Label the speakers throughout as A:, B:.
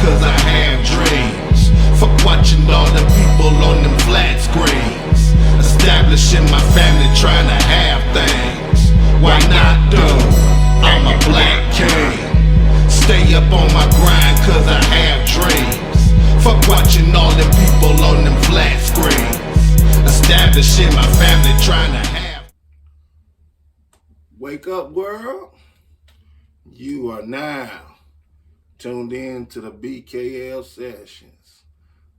A: cause I have dreams. Fuck watching all the people on them flat screens. Establishing my family, trying to have things. Why not though? I'm a black king. Stay up on my grind cause I have dreams. Fuck watching all the people on them flat screens. Establishing my family, trying to have. Wake up, world. You are now tuned in to the BKL Sessions.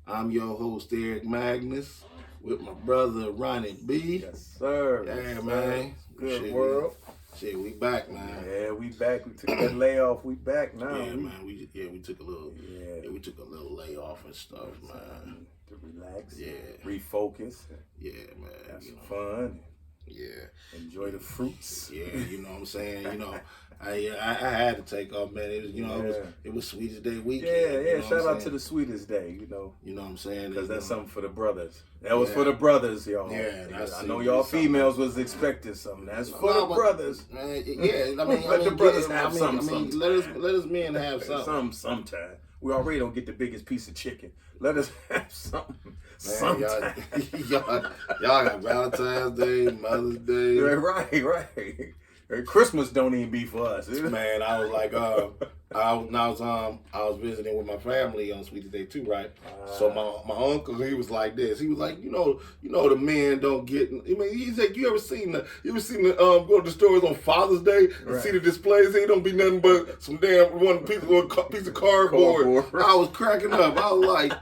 A: I'm your host, Eric Magnus, with my brother, Ronnie B.
B: Yes, sir.
A: Yeah, man.
B: Good
A: Shit,
B: world.
A: Shit, we back, man.
B: Yeah, we back. We took that layoff. We back now.
A: Yeah, man. We took a little. Yeah, we took a little layoff and stuff, man.
B: To relax.
A: Yeah.
B: Refocus.
A: Yeah, man.
B: Have some fun.
A: Yeah.
B: Enjoy the fruits.
A: Yeah, you know what I'm saying. You know, I had to take off, man. It was, it was Sweetest Day weekend.
B: Yeah.
A: You know
B: Shout out to the Sweetest Day.
A: You know what I'm saying?
B: Because that's something for the brothers. That was for the brothers, y'all.
A: Yeah,
B: I know y'all females was expecting something. That's for the brothers.
A: Man, yeah, I mean,
B: let the brothers have something.
A: Let us men have something.
B: Sometime. We already don't get the biggest piece of chicken. Let us have something. Sometime.
A: Y'all got Valentine's Day, Mother's Day.
B: Right. Christmas don't even be for us.
A: Man, I was like, I was visiting with my family on Sweetest Day too, right? So my uncle, he was like this. He was like, you know, the men don't get. I mean, he said, you ever seen the go to the stores on Father's Day and see the displays? It don't be nothing but some damn one piece of cardboard. I was cracking up. I was like,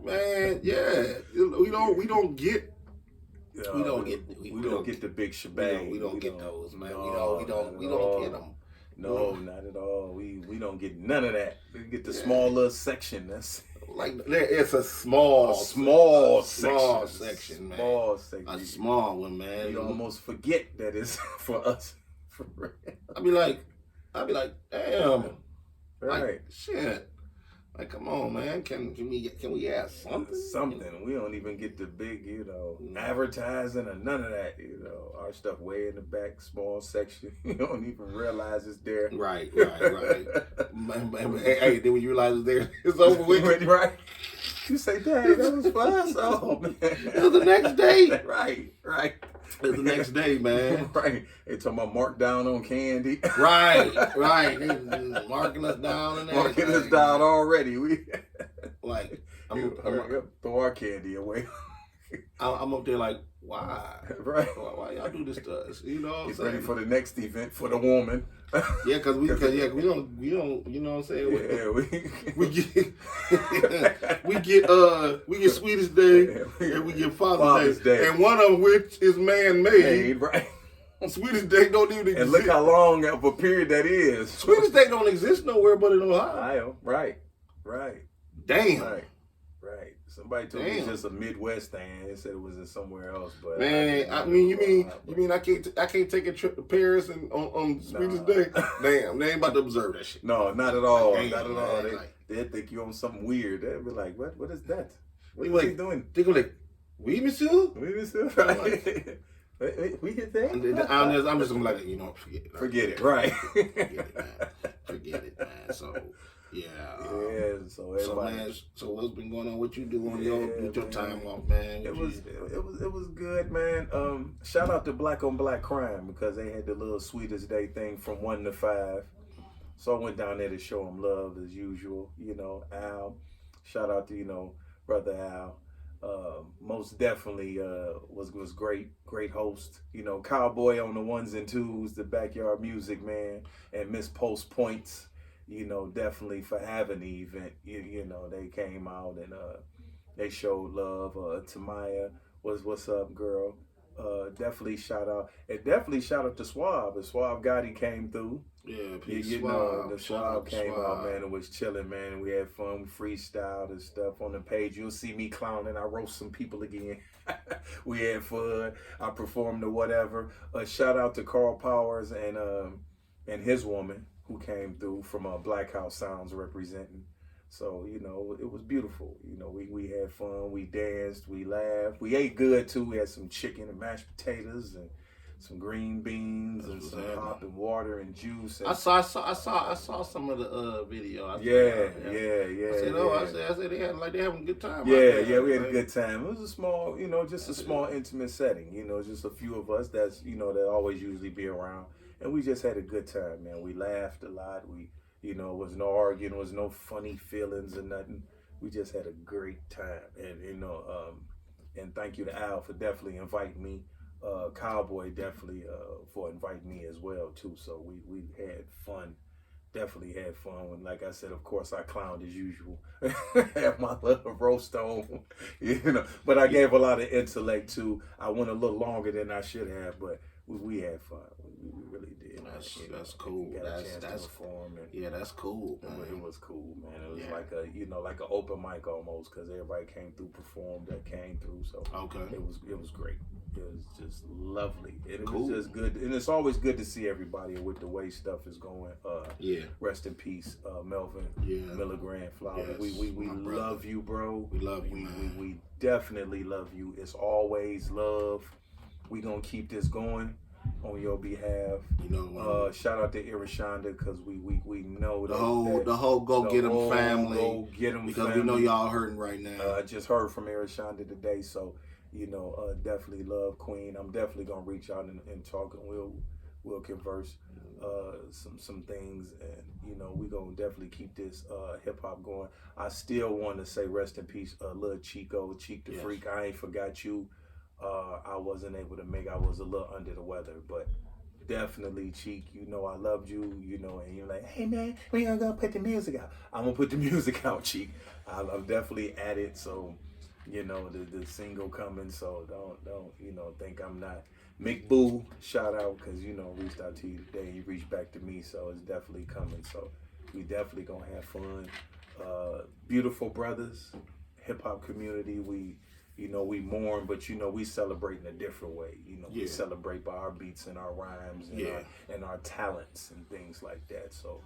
A: man, yeah, we don't get. We don't
B: get the big shebang.
A: We don't get those, man. We don't get them.
B: No, not at all. We don't get none of that. We get the small little section. That's
A: like it's a small section, man.
B: Small section.
A: A small one, man.
B: You almost forget that it's for us. For real.
A: I'd be like, damn.
B: Right.
A: Like, shit. Like, come on, man. Can we have something?
B: Something. We don't even get the big, advertising or none of that. Our stuff way in the back, small section. You don't even realize it's there.
A: Right. Hey, then when you realize it's there, it's over with.
B: Right. You say, dang, that was for us. Oh, man.
A: It was the next day.
B: Right.
A: It was the next day, man.
B: Right. They talking about mark down on candy.
A: Right. They marking us down and everything.
B: Marking us down already. We
A: like,
B: throw our candy away.
A: I'm up there like, why?
B: Right.
A: Why y'all do this to us? You know what I'm
B: Get
A: saying?
B: ready for the next event for the woman.
A: Yeah, cause we don't, you know what I'm saying? We get Sweetest Day and we get Father's Day. And one of which is man-made.
B: Right.
A: Sweetest Day don't even exist.
B: And look how long of a period that is.
A: Sweetest Day don't exist nowhere but in Ohio.
B: Right.
A: Damn.
B: Right. Somebody told me it's just a Midwest thing. They said it was in somewhere else, but
A: man, you mean I can't take a trip to Paris and on Sweetest Day? Damn, they ain't about to observe that shit.
B: No, not at all.
A: Damn,
B: not at all. They think you on something weird. They'd be like, what is that? What are you doing?
A: They go like, oui, monsieur?
B: Right. We hit that?
A: I'm just gonna be like, forget it.
B: Right.
A: Forget it, man. So yeah. So what's been going on? What you do on your time off, man?
B: It was good, man. Shout out to Black on Black Crime because they had the little Sweetest Day thing from 1 to 5. So I went down there to show them love as usual. Al. Shout out to brother Al. Most definitely was great host. Cowboy on the ones and twos, the backyard music man, and Miss Post Points. Definitely for having the event. They came out and they showed love. Tamaya what's up, girl. Definitely shout out. And definitely shout out to Swab. The Swab Gotti came through.
A: Yeah,
B: the Swab came out, man. It was chilling, man. We had fun. We freestyled and stuff on the page. You'll see me clowning. I roast some people again. We had fun. I performed or whatever. Shout out to Carl Powers and his woman who came through from Black House Sounds representing. So, it was beautiful. We had fun. We danced. We laughed. We ate good, too. We had some chicken and mashed potatoes and some green beans and some hop and water and juice. And
A: I saw some of the video. I
B: yeah.
A: I said they having a good time.
B: Yeah, we had a good time. It was a small, just a small intimate setting. Just a few of us that always usually be around, and we just had a good time, man. We laughed a lot. We, was no arguing, was no funny feelings or nothing. We just had a great time, and and thank you to Al for definitely inviting me. Cowboy definitely for inviting me as well too. So we had fun. Definitely had fun. When, like I said, of course I clowned as usual. Had my little roast on, But I gave a lot of intellect too. I went a little longer than I should have, but we had fun. We really did.
A: That's cool. That's
B: perform.
A: That's cool.
B: It was cool, man. It was like an open mic almost, because everybody came through, performed, that came through. So it was great. It was just lovely. And it was just good. And it's always good to see everybody with the way stuff is going. Rest in peace, Melvin. Miller Grand Flower.
A: Yes,
B: we love you, bro.
A: We love you, man.
B: We definitely love you. It's always love. We gonna keep this going on your behalf. Shout out to Irishonda, because we know
A: the whole Go Get 'Em family.
B: Go Get 'Em
A: because
B: family.
A: we know y'all hurting right now.
B: I just heard from Irishonda today, so definitely love Queen. I'm definitely gonna reach out and talk, and we'll converse some things, and we gonna definitely keep this hip hop going. I still want to say rest in peace, Lil Chico, Cheek the Freak. I ain't forgot you. I wasn't able to make. I was a little under the weather, but definitely, Cheek. I loved you. And you're like, hey man, we gonna go put the music out. I'm gonna put the music out, Cheek. I'm definitely at it. So, the single coming. So don't think I'm not. Mick Boo, shout out, because reached out to you today. He reached back to me, so it's definitely coming. So we definitely gonna have fun. Beautiful brothers, hip hop community. We mourn, but we celebrate in a different way. We celebrate by our beats and our rhymes and our talents and things like that. So,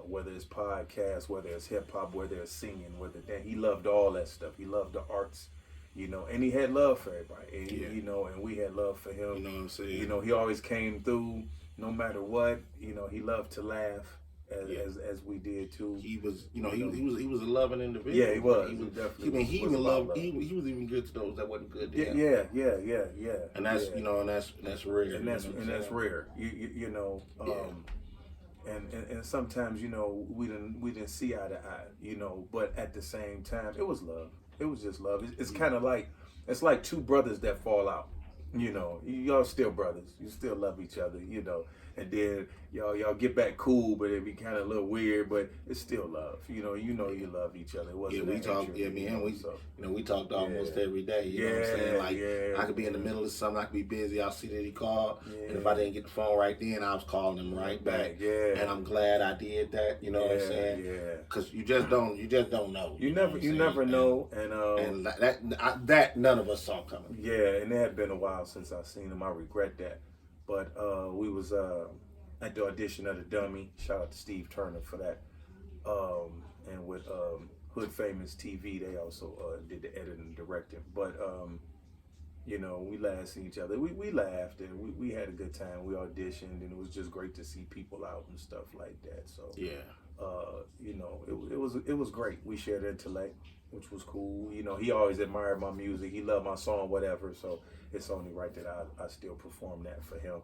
B: whether it's podcasts, whether it's hip hop, whether it's singing, he loved all that stuff. He loved the arts, and he had love for everybody. And, and we had love for him.
A: You know what I'm saying?
B: He always came through no matter what. He loved to laugh. As we did too.
A: He was, he was a loving individual.
B: Yeah, he was. He was definitely.
A: He even loved. He was even good to those that wasn't good. To him.
B: Yeah.
A: And that's that's rare.
B: And that's rare. And sometimes we didn't see eye to eye. But at the same time, it was love. It was just love. It's kind of like two brothers that fall out. Y'all still brothers. You still love each other. And then y'all get back cool, but it be kind of a little weird, but it's still love. You love each other. It wasn't
A: we talk. We talked almost every day. You know what I'm saying? Like I could be in the middle of something, I could be busy. I'll see that he called, and if I didn't get the phone right then, I was calling him right back.
B: Yeah.
A: And I'm glad I did that. You know what I'm saying?
B: Yeah.
A: Because you just don't know.
B: You never know.
A: And that none of us saw coming.
B: Yeah, and it had been a while since I've seen him. I regret that. But we was at the audition of The Dummy. Shout out to Steve Turner for that. And with Hood Famous TV, they also did the editing and directing. But we last seen each other. We laughed and we had a good time. We auditioned, and it was just great to see people out and stuff like that. So it was great. We shared intellect, which was cool. He always admired my music. He loved my song, whatever. So it's only right that I still perform that for him.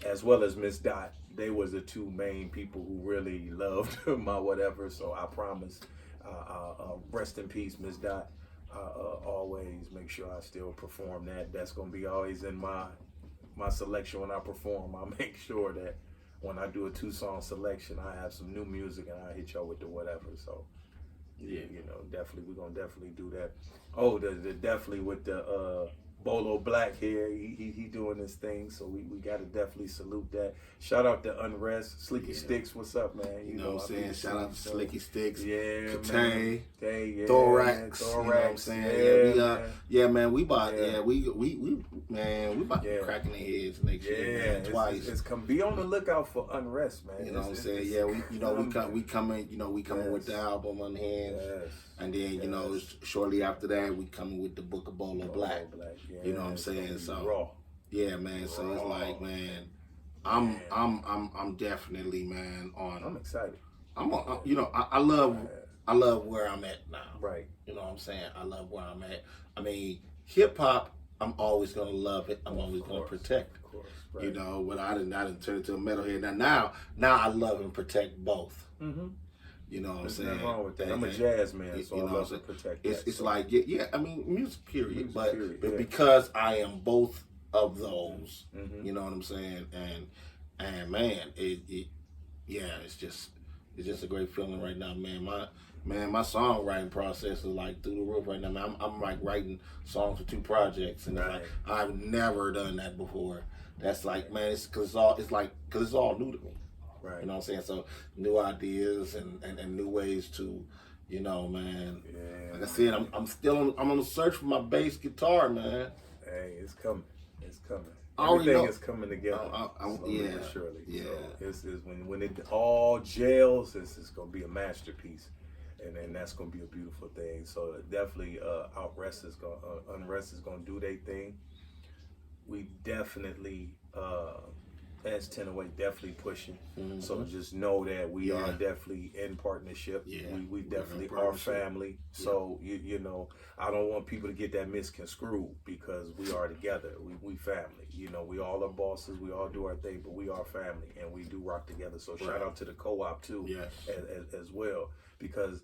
B: As well as Miss Dot. They was the two main people who really loved my whatever. So I promise, rest in peace, Miss Dot. Always make sure I still perform that. That's gonna be always in my selection when I perform. I make sure that when I do a 2-song selection, I have some new music and I hit y'all with the whatever. So definitely we're gonna definitely do that. Oh, the definitely with the Bolo Black here, he doing his thing, so we gotta definitely salute that. Shout out to Unrest, Slicky Sticks, what's up, man?
A: You know what I'm saying? Shout out to Slicky Sticks,
B: yeah,
A: Katay,
B: yeah,
A: Thorax, you know what I'm saying? Man, we about we about to be cracking their heads next year, man, twice.
B: It's be on the lookout for Unrest, man.
A: You know what I'm saying? We coming with the album on hand. And then, shortly after that, we coming with the Book of Bolo Black. You know what I'm saying? So
B: raw.
A: Yeah, man. So it's like, man,
B: Man.
A: I'm definitely, man,
B: I'm
A: on.
B: excited.
A: You know, I love where I'm at now.
B: Right.
A: You know what I'm saying? I love where I'm at. I mean, hip hop, I'm always gonna love it. I'm always gonna protect it.
B: Of course. Right.
A: You know, but I didn't turn into a metalhead. Now I love and protect both.
B: Mm-hmm.
A: You know what I'm
B: There's
A: saying?
B: nothing wrong with that. I'm a jazz man, so
A: you
B: I
A: know
B: love
A: what I'm
B: to protect
A: It's
B: that.
A: it's like yeah. I mean, music period.
B: Music
A: but
B: period,
A: but
B: yeah.
A: because I am both of those,
B: Mhm.
A: you know what I'm saying? And man, it's just a great feeling right now, man. My songwriting process is like through the roof right now. Man, I'm like writing songs for 2 projects, and
B: Right.
A: I've never done that before. That's like, man, it's because it's all new to me.
B: Right.
A: You know what I'm saying? So new ideas and new ways to, you know, man.
B: Yeah.
A: Like I said, I'm on the search for my bass guitar, man.
B: Hey, it's coming. It's coming.
A: I already
B: Everything
A: know.
B: is coming together. Slowly
A: yeah,
B: but surely.
A: yeah.
B: So this is when it all gels. This is gonna be a masterpiece, and then that's gonna be a beautiful thing. So definitely, unrest is gonna do their thing. We definitely, as 1008, definitely pushing.
A: Mhm.
B: So just know that we
A: Yeah.
B: are definitely in partnership.
A: Yeah.
B: We
A: We're in
B: definitely are
A: partnership.
B: family. So you know, I don't want people to get that misconstrued because we are together. We family. You know, we all are bosses. We all do our thing, but we are family and we do rock together. So shout
A: Right.
B: out to the co-op too,
A: Yes.
B: as well, because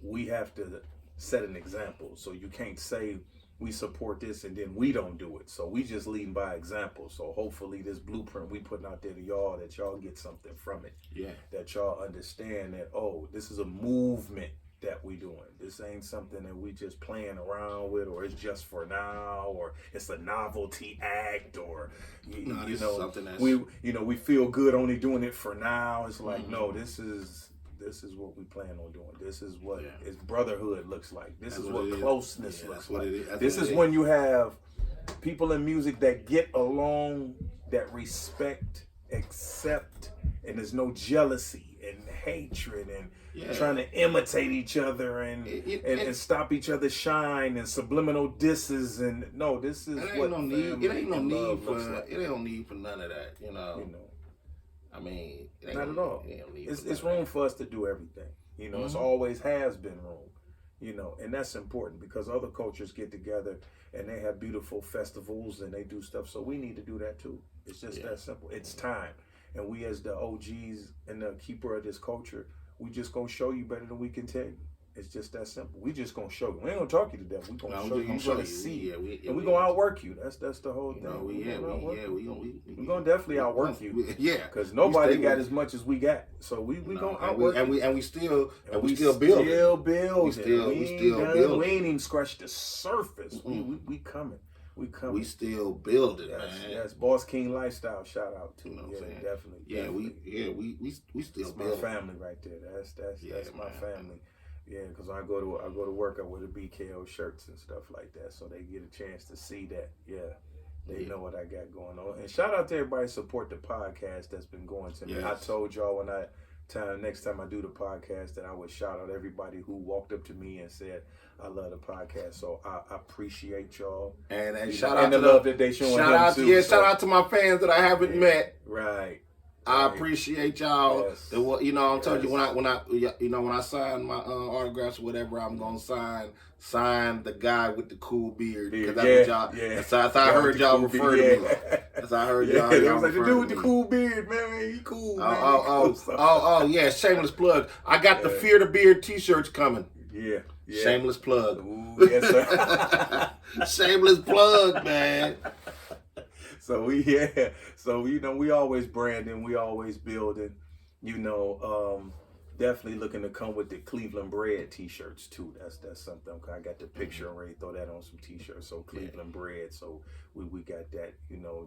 B: we have to set an example. So you can't say we support this and then we don't do it. So we just leading by example. So hopefully this blueprint we putting out there to y'all, that y'all get something from it.
A: Yeah.
B: That y'all understand that, oh, this is a movement that we doing. This ain't something that we just playing around with, or it's just for now, or it's a novelty act, or you
A: This
B: know,
A: is something that's
B: we feel good only doing it for now. It's like,
A: Mhm.
B: no, this is what we plan on doing. This is what
A: Yeah.
B: its brotherhood looks like. This
A: That's
B: is
A: what
B: what
A: it is.
B: closeness
A: Yeah,
B: looks
A: that's what
B: like.
A: it is. That's
B: This
A: what
B: is
A: it is.
B: when you have people in music that get along, that respect, accept, and there's no jealousy and hatred and
A: Yeah.
B: trying to imitate each other and stop each other's shine and subliminal disses. And no, this is
A: It ain't
B: what
A: no need.
B: family
A: It ain't no
B: and
A: need
B: love
A: for.
B: looks like.
A: It ain't no need for none of that. You know.
B: You know.
A: I mean, it ain't
B: Not
A: no,
B: at all.
A: it ain't no need
B: It's
A: for none of
B: room
A: that.
B: for us to do everything. You know, it's
A: Mhm.
B: always has been room. You know, and that's important because other cultures get together and they have beautiful festivals and they do stuff. So we need to do that too. It's just
A: Yeah.
B: that simple. It's time. And we as the OGs and the keeper of this culture, we just gonna show you better than we can tell you. It's just that simple. We just gonna show you. We ain't gonna talk you to death. We gonna
A: No,
B: show
A: we
B: you.
A: gonna
B: You
A: show
B: gonna
A: you.
B: see.
A: Yeah,
B: And we gonna outwork you. That's the whole
A: You
B: thing.
A: know,
B: We
A: gonna
B: gonna definitely outwork you.
A: Yeah,
B: Because nobody
A: stay
B: got
A: with-
B: as much as we got. So we
A: you know,
B: gonna
A: and
B: outwork you.
A: we still building.
B: Still building.
A: We still
B: done.
A: building.
B: We ain't even scratched the surface.
A: Mm-mm.
B: We coming. We coming.
A: We still building,
B: yes,
A: man.
B: yes. Boss King lifestyle. Shout out to
A: You know what I'm
B: yeah,
A: saying?
B: definitely.
A: Yeah,
B: definitely.
A: we still
B: It's my
A: building.
B: family right there. That's
A: Yeah,
B: my
A: man.
B: family. Yeah, because I go to work out with the BKO shirts and stuff like that, so they get a chance to see that. Yeah, they
A: Yeah.
B: know what I got going on. And shout out to everybody who support the podcast that's been going to me.
A: Yes.
B: I told y'all next time I do the podcast that I would shout out everybody who walked up to me and said I love the podcast. So I appreciate y'all.
A: And
B: You
A: shout
B: know,
A: out
B: and
A: to
B: the love that they showing
A: shout
B: him
A: out
B: too.
A: to
B: so-
A: shout out to my fans that I haven't
B: Yeah.
A: met.
B: Right.
A: I
B: Right.
A: appreciate y'all.
B: Yes.
A: You know, I told you
B: Yes.
A: when I sign my autographs or whatever, I'm gonna sign the guy with the cool beard.
B: Yeah,
A: That's
B: yeah.
A: That's how I heard y'all refer to me. That's how I heard y'all.
B: They
A: y'all
B: was like the
A: refer
B: dude
A: to
B: with the
A: me.
B: cool beard, man. He cool, man.
A: Oh, yeah, shameless plug. I got the
B: Yeah.
A: Fear the Beard t-shirts coming.
B: Yeah. Yeah.
A: Shameless plug.
B: Ooh, yes, sir.
A: Shameless plug, man.
B: So we always branding, we always building, definitely looking to come with the Cleveland Bread t-shirts too. That's something. I got the picture already, throw that on some t-shirts. So Cleveland Bread. So we got that,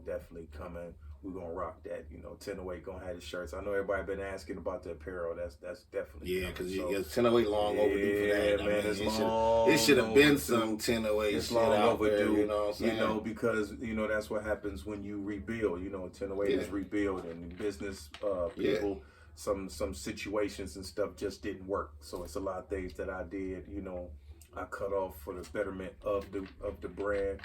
B: definitely coming. We're gonna rock that, 1008 gonna have the shirts. I know everybody been asking about the apparel. That's definitely
A: Yeah, because
B: coming. So,
A: 1008 long overdue for that.
B: yeah, man, it's
A: it should have been
B: overdue.
A: some 1008
B: It's
A: shit
B: long
A: out
B: overdue,
A: there, you know what I'm saying?
B: because that's what happens when you rebuild. 1008 is
A: Yeah.
B: rebuilding business. People, some situations and stuff just didn't work. So it's a lot of things that I did. I cut off for the betterment of the brand.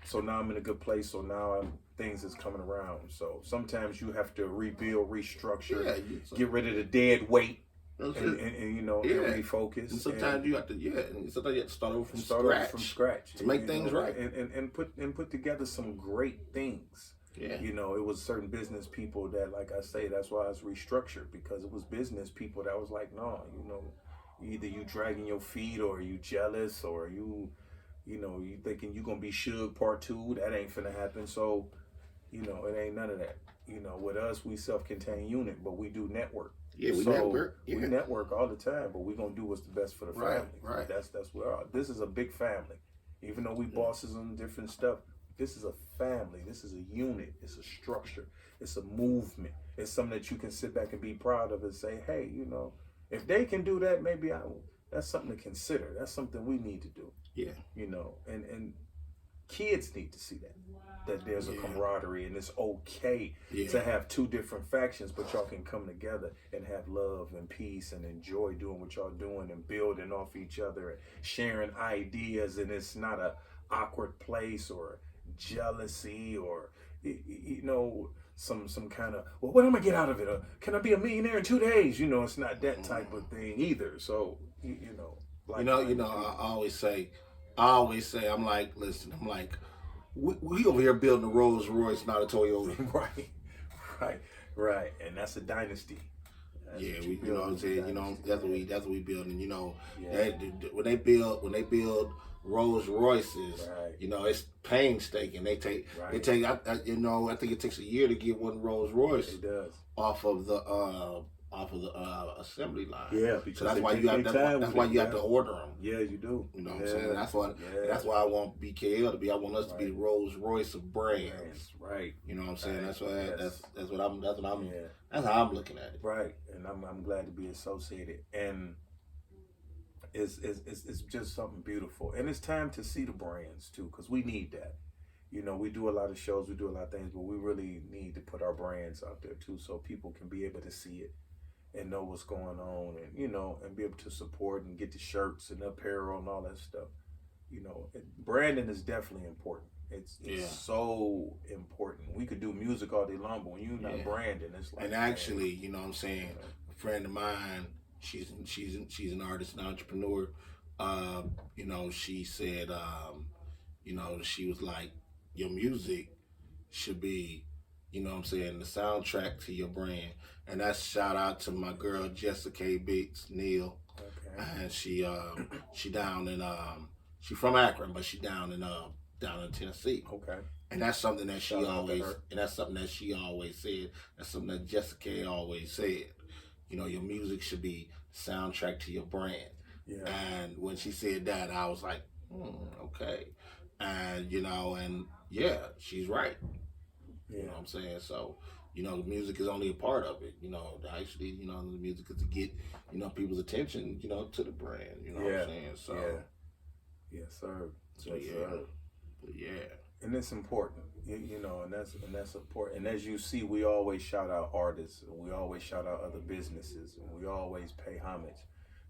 B: So now I'm in a good place. So now things is coming around. So sometimes you have to rebuild, restructure, get rid of the dead weight, and you know, and refocus.
A: And sometimes you have to, and sometimes you have to start over from scratch to make things right,
B: and put together some great things.
A: Yeah.
B: You know, it was certain business people that, like I say, that's why it's restructured, because it was business people that was like, no, you know, either you dragging your feet, or you jealous, or you know, you thinking you gonna be Suge Part 2. That ain't finna happen. So, you know, it ain't none of that. You know, with us, we self-contained unit, but we do network.
A: Yeah, we network. Yeah.
B: We network all the time, but we gonna do what's the best for the family.
A: Right.
B: That's where this is a big family. Even though we bosses on different stuff, this is a family. This is a unit. It's a structure. It's a movement. It's something that you can sit back and be proud of and say, hey, you know, if they can do that, maybe that's something to consider. That's something we need to do.
A: Yeah.
B: You know, and kids need to see that there's a camaraderie, and it's okay to have two different factions, but y'all can come together and have love and peace and enjoy doing what y'all doing and building off each other and sharing ideas, and it's not a awkward place or jealousy or, you know, some kind of, well, what am I get out of it? Can I be a millionaire in 2 days? You know, it's not that type of thing either. So, you know.
A: Like, I always say, I'm like, listen, we over here building a Rolls Royce, not a Toyota.
B: Right. And that's a dynasty.
A: You know what I'm saying? You know, that's what we building. You know, when they build Rolls Royces, you know, it's painstaking. They take, you know, I think it takes a year to get one Rolls Royce.
B: It does.
A: Off of the assembly line.
B: Yeah, because
A: so that's why you have to order them.
B: Yeah, you do.
A: You know what I'm saying? That's why I want BKL to be. I want us to be the Rolls Royce of brands.
B: Right.
A: You know what I'm saying? That's how I'm looking at it.
B: Right. And I'm glad to be associated. And it's just something beautiful. And it's time to see the brands too, because we need that. You know, we do a lot of shows, we do a lot of things, but we really need to put our brands out there too, so people can be able to see it and know what's going on, and, you know, and be able to support and get the shirts and apparel and all that stuff. You know, branding is definitely important. It's so important. We could do music all day long, but when you're not branding, it's like.
A: And actually, you know what I'm saying, a friend of mine, she's an artist and entrepreneur. You know, she said, you know, she was like, your music should be, you know what I'm saying, the soundtrack to your brand. And that's shout out to my girl Jessica Bates Neal. Okay. And she down in she from Akron, but she down in Tennessee.
B: Okay.
A: And that's something that she always said. That's something that Jessica always said. You know, your music should be soundtrack to your brand.
B: Yeah.
A: And when she said that, I was like, okay. And you know, and she's right.
B: Yeah.
A: You know what I'm saying? So, you know, the music is only a part of it. You know, actually, you know, the music is to get, you know, people's attention, you know, to the brand. You know what I'm saying? So,
B: yes, sir.
A: So
B: and it's important, you know, and that's important. And as you see, we always shout out artists, and we always shout out other businesses, and we always pay homage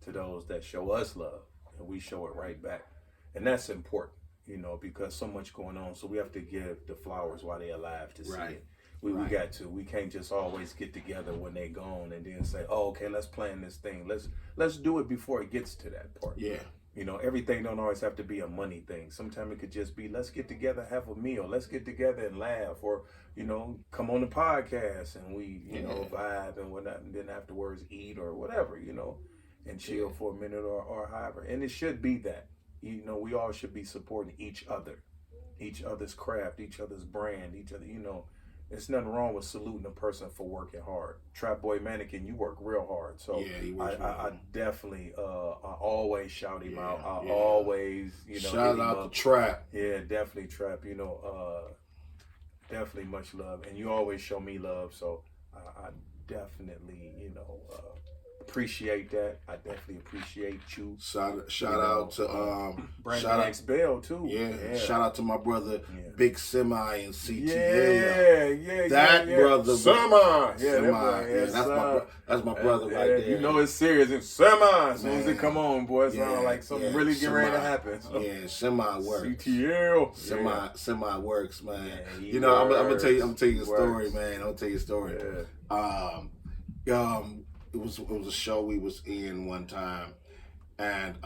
B: to those that show us love, and we show it right back. And that's important, you know, because so much going on. So we have to give the flowers while they're alive to see it. We got to. We can't just always get together when they're gone and then say, oh, okay, let's plan this thing. Let's do it before it gets to that part.
A: Yeah.
B: You know, everything don't always have to be a money thing. Sometimes it could just be, let's get together, have a meal. Let's get together and laugh, or, you know, come on the podcast and we, you know, vibe and whatnot, and then afterwards eat or whatever, you know, and chill for a minute or however. And it should be that. You know, we all should be supporting each other's craft, each other's brand, each other, you know. There's nothing wrong with saluting a person for working hard. Trap Boy Mannequin, you work real hard. So I definitely, I always shout him out. I always, you know.
A: Shout out to Trap.
B: Yeah, definitely Trap. You know, definitely much love. And you always show me love. So I definitely, you know, appreciate that. I definitely appreciate you.
A: Shout out to
B: Brandon
A: shout out
B: X Bell too.
A: yeah. Shout out to my brother Big Semi and CTL.
B: That
A: brother.
B: Semi.
A: That's my brother right there.
B: You know it's serious. It's Semi. As soon as it come on, boy, it sounds like something really getting ready to happen. So.
A: Yeah, Semi works.
B: CTL.
A: Semi works, man.
B: Yeah,
A: you know, I'm gonna tell you a story, man. I'm gonna tell you a story.
B: Yeah.
A: It was a show we was in one time, and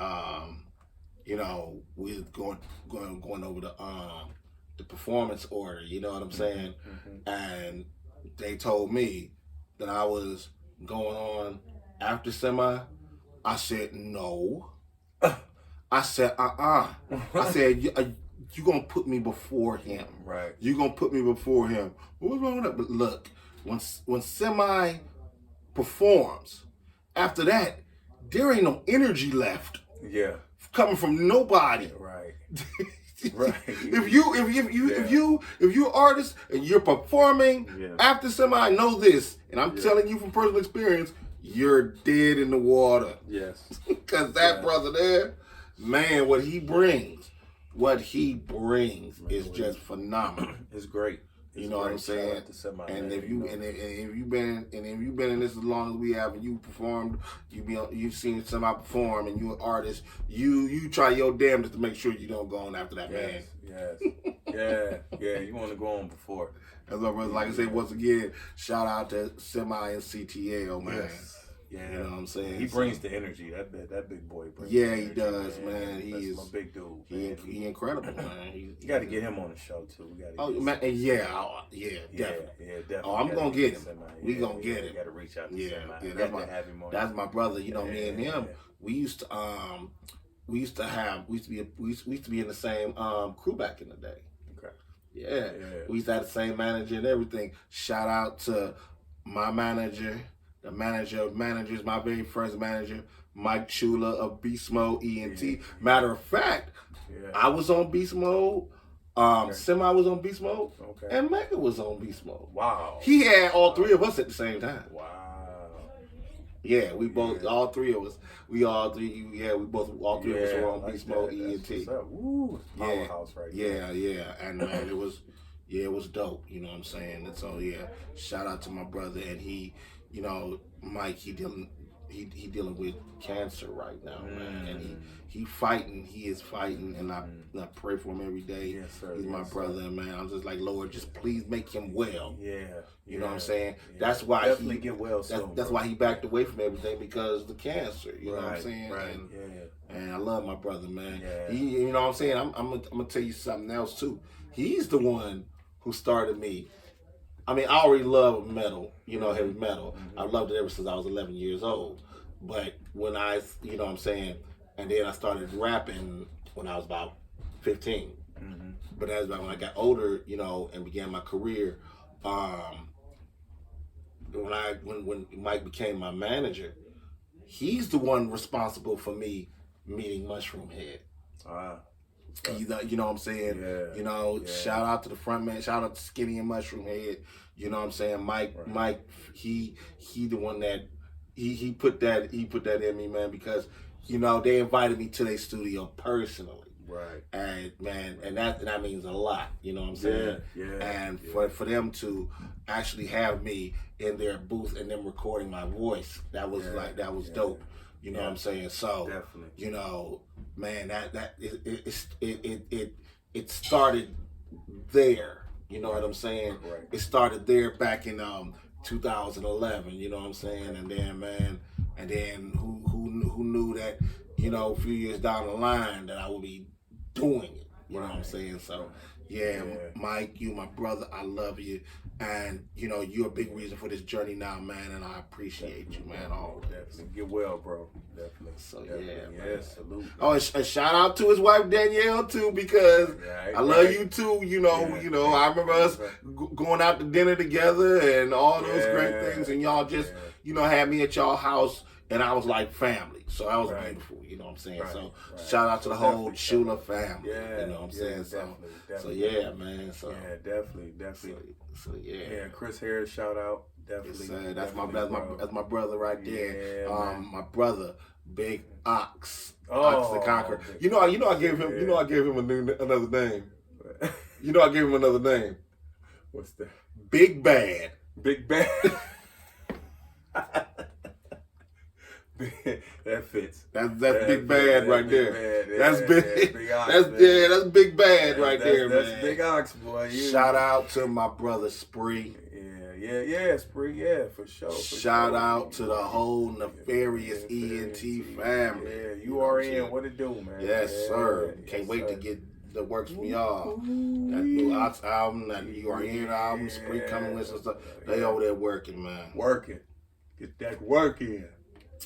A: you know, we was going over the performance order. You know what I'm saying?
B: Mm-hmm.
A: And they told me that I was going on after Semi. I said no. I said I said you gonna put me before him.
B: Right.
A: You gonna put me before him. What's wrong with that? But look, when Semi performs, after that, there ain't no energy left.
B: Yeah.
A: Coming from nobody.
B: Right. Right.
A: If you're artist and you're performing after Semi, know this, and I'm telling you from personal experience, you're dead in the water.
B: Yes.
A: Because that brother there, man, what he brings is just phenomenal.
B: It's great.
A: You know what I'm saying? And if you've been in this as long as we have, and you performed, you've seen Semi perform, and you're an artist, you try your damnedest to make sure you don't go on after that man.
B: Yeah. You want to go on before.
A: That's my brother. Like I said, once again, shout out to Semi and CTL, man.
B: Yes. Yeah,
A: you know what I'm saying.
B: He brings the energy. That big boy brings.
A: Yeah, he does, man.
B: He is a big dude.
A: He incredible, man. You
B: got to get him on the show too. We got.
A: Man, definitely.
B: Definitely.
A: Oh, I'm gonna get him. We gonna get him.
B: You got to reach out to Semi.
A: That's my brother. You know, me and him. We used to be in the same crew back in the day.
B: Okay.
A: Yeah. We used to have the same manager and everything. Shout out to my manager. The manager of managers, my very first manager, Mike Chula of Beast Mode ENT. Matter of fact, I was on Beast Mode, Semi was on Beast Mode, and Mega was on Beast Mode.
B: Wow.
A: He had all three of us at the same time.
B: Wow.
A: Yeah, we both, all three of us, all three of us were on Beast Mode ENT.
B: Woo, powerhouse right there.
A: Yeah, and man, it was dope. You know what I'm saying? And so shout out to my brother, and he. You know, Mike, he dealing with cancer right now, man, and he is fighting, and I pray for him every day.
B: Yes, sir.
A: He's my brother, man. I'm just like, Lord, just please make him well.
B: Yeah.
A: You know what I'm saying? That's why
B: definitely get well soon.
A: That's why he backed away from everything, because of the cancer. You know what I'm saying?
B: Right.
A: And I love my brother, man.
B: Yeah.
A: You know what I'm saying? I'm gonna tell you something else too. He's the one who started me. I mean, I already love metal, heavy metal. I've loved it ever since I was 11 years old. But when you know what I'm saying, and then I started rapping when I was about 15. But that's about when I got older, and began my career. When Mike became my manager, he's the one responsible for me meeting Mushroom Head. You know what I'm saying? Shout out to the front man, shout out to Skinny and Mushroom Head. You know what I'm saying? Mike, he the one that he put that in me, man, because they invited me to their studio personally.
B: Right.
A: And man, and that means a lot, you know what I'm saying? And for them to actually have me in their booth and them recording my voice, that was dope. You know what I'm saying? So
B: definitely.
A: Man, it started there. You know what I'm saying?
B: Right.
A: It started there back in 2011. You know what I'm saying? And then who knew that a few years down the line that I would be doing it. You know what I'm saying? So Mike, you my brother, I love you, and you're a big reason for this journey now, man, and I appreciate you, man. Always.
B: Definitely. Get well, bro. Definitely.
A: So
B: man. Salute.
A: Oh, and shout out to his wife Danielle too, because I love you too. I remember us going out to dinner together and all those great things, and y'all just had me at y'all house, and I was like family. So that was beautiful. You know what I'm saying? So shout out to the whole Chula family. You know what I'm saying?
B: Definitely.
A: So yeah, man. So
B: definitely.
A: So
B: Yeah, Chris Harris, shout out. definitely.
A: That's my brother right there.
B: Yeah,
A: My brother, Big Ox,
B: Oh,
A: Ox the Conqueror. You know, I gave him,
B: yeah.
A: I gave him another name. You know, I gave him another name.
B: What's that?
A: Big Bad.
B: Big Bad. That fits.
A: That's Big Bad right there.
B: Bad.
A: That's
B: Yeah,
A: big.
B: Big Ox,
A: That's
B: man.
A: that's Big Bad right there,
B: That's
A: man.
B: Big Ox, boy.
A: Shout out to my brother Spree.
B: Yeah, Spree, yeah, for sure.
A: Shout out to the whole Nefarious ENT family.
B: Yeah,
A: You
B: you
A: know
B: are
A: what I'm
B: in.
A: saying?
B: What it do, man?
A: Yes, sir.
B: Yes,
A: Can't wait to
B: sir.
A: get the Works for Y'all. That new Ox album, that You Are In album, Spree coming with some stuff. They over there working, man.
B: Working. Get that work in.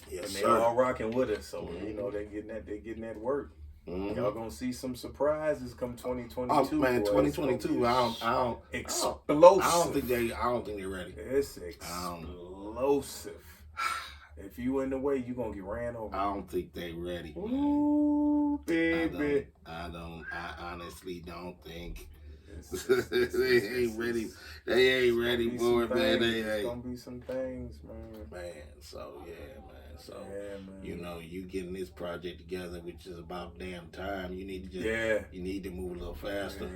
A: Yes,
B: And they
A: sir.
B: all rocking with us, so you know they getting that work.
A: Mhm.
B: Y'all gonna see some surprises come 2022.
A: Oh man,
B: boy.
A: 2022. I don't
B: Explosive.
A: I don't think they're ready.
B: It's explosive. If you in the way, you gonna get ran over.
A: I don't think they ready. Man.
B: Ooh, baby.
A: I honestly don't think
B: It's-
A: they ain't ready. They ain't ready for it, man. They
B: It's
A: ain't.
B: gonna be some things, man.
A: Man, so yeah, man. So
B: Yeah, man.
A: you know, you getting this project together, which is about damn time. You need to just
B: Yeah.
A: you need to move a little faster.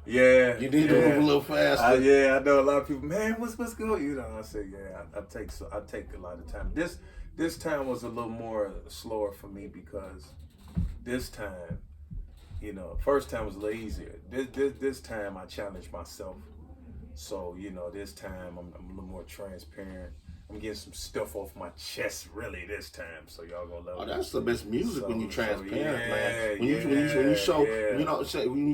B: Yeah.
A: You need to move a little faster.
B: I know a lot of people. Man, what's good? You know, I say, yeah, I take a lot of time. This time was a little more slower for me because this time, you know, first time was a little easier. This time I challenged myself. So you know, this time I'm a little more transparent. I'm getting some stuff off my chest really this time, so y'all gonna love it.
A: Oh, that's the best music when you transparent,
B: yeah,
A: man. When you show,
B: yeah.
A: you know, when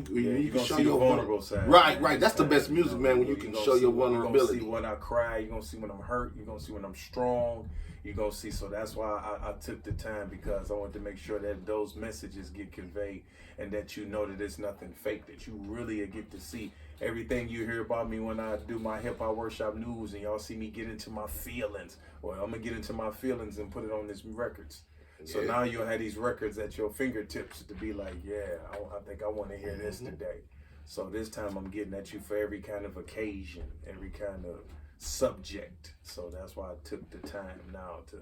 A: you can show your
B: vulnerable side.
A: Right. That's the best music, man. When you can show your vulnerability.
B: You're gonna see when I cry. You're gonna see when I'm hurt. You're gonna see when I'm strong. You're gonna see. So that's why I took the time, because I wanted to make sure that those messages get conveyed, and that you know that it's nothing fake. That you really get to see everything you hear about me when I do my hip hop workshop news, and y'all see me get into my feelings. Well, I'm gonna get into my feelings and put it on these records. So now you'll have these records at your fingertips to be like, yeah, I think I want to hear this today. So this time I'm getting at you for every kind of occasion, every kind of subject. So that's why I took the time now to,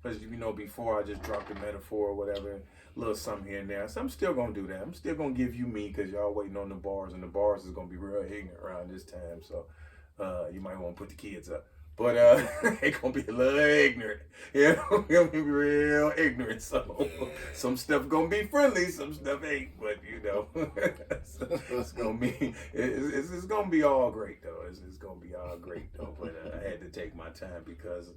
B: because you know, before I just dropped a metaphor or whatever, a little something here and there. So I'm still gonna do that. I'm still gonna give you me, because y'all waiting on the bars, and the bars is gonna be real ignorant around this time. So you might want to put the kids up. But they gonna be a little ignorant. Yeah, gonna be real ignorant. So some stuff gonna be friendly, some stuff ain't. But you know, it's gonna be it's gonna be all great though. It's gonna be all great though. But I had to take my time because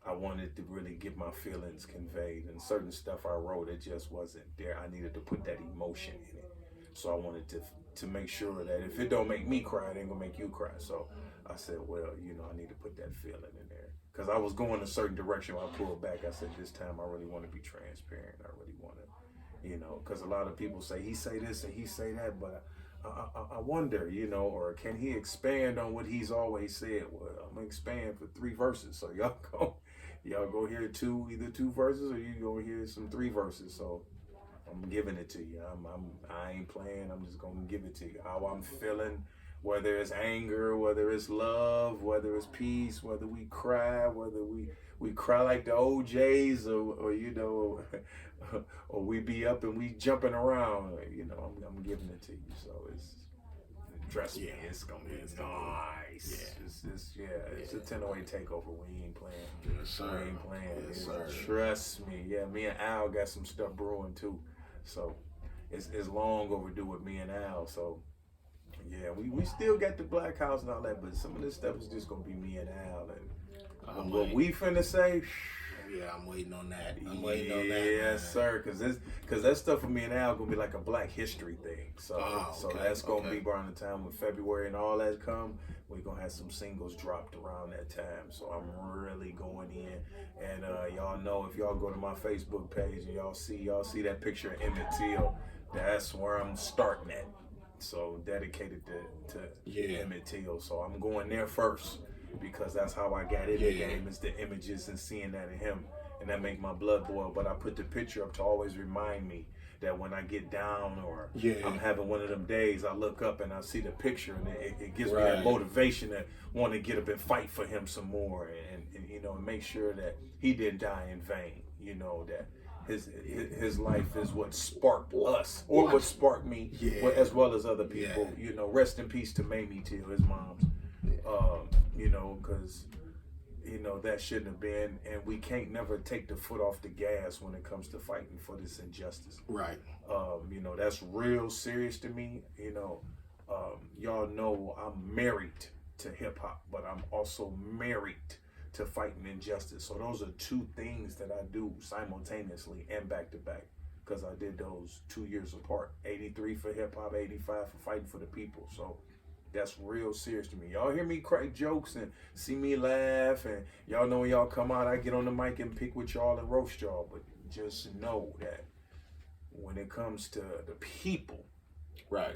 B: I wanted to really get my feelings conveyed, and certain stuff I wrote, it just wasn't there. I needed to put that emotion in it. So I wanted to make sure that if it don't make me cry, it ain't gonna make you cry. So I said, well, you know, I need to put that feeling in there, because I was going a certain direction. When I pulled back, I said, this time I really want to be transparent. I really want to, you know, because a lot of people say he say this and he say that, but I wonder, you know, or can he expand on what he's always said? Well, I'm gonna expand for 3 verses, so y'all go hear either two verses, or you go hear some 3 verses. So I'm giving it to you. I ain't playing. I'm just gonna give it to you. How I'm feeling, whether it's anger, whether it's love, whether it's peace, whether we cry, whether we cry like the OJs, or you know, or we be up and we jumping around. You know, I'm giving it to you. So trust me, it's gonna be nice. Yeah. It's a 1008 takeover. We ain't playing.
A: Yes, sir.
B: We ain't playing.
A: Yes, sir.
B: Trust me. Yeah, me and Al got some stuff brewing too. So it's long overdue with me and Al. So yeah, we still got the Black House and all that, but some of this stuff is just gonna be me and Al, and what we finna say.
A: Yeah, I'm waiting on that. I'm waiting on that.
B: Yes, sir. Cause that stuff for me and Al gonna be like a Black History thing. So that's gonna be around the time when February and all that come. We're gonna have some singles dropped around that time. So I'm really going in, and y'all know, if y'all go to my Facebook page and y'all see that picture of Emmett Till, that's where I'm starting at. So dedicated to Emmett Till. So I'm going there first, because that's how I got in the game, is the images and seeing that in him. and that make my blood boil. But I put the picture up to always remind me that when I get down or I'm having one of them days, I look up and I see the picture, and it gives me that motivation to want to get up and fight for him some more, and you know, make sure that he didn't die in vain. You know, that his life is what sparked us, or what sparked me, as well as other people. You know, rest in peace to Mamie Till, his mom's. You know, because you know that shouldn't have been, and we can't never take the foot off the gas when it comes to fighting for this injustice.
A: Right.
B: You know, that's real serious to me. You know, y'all know I'm married to hip hop, but I'm also married to fighting injustice. So those are two things that I do simultaneously and back to back, because I did those 2 years apart. 83 for hip hop, 85 for fighting for the people. So that's real serious to me. Y'all hear me crack jokes and see me laugh, and y'all know when y'all come out, I get on the mic and pick with y'all and roast y'all. But just know that when it comes to the people,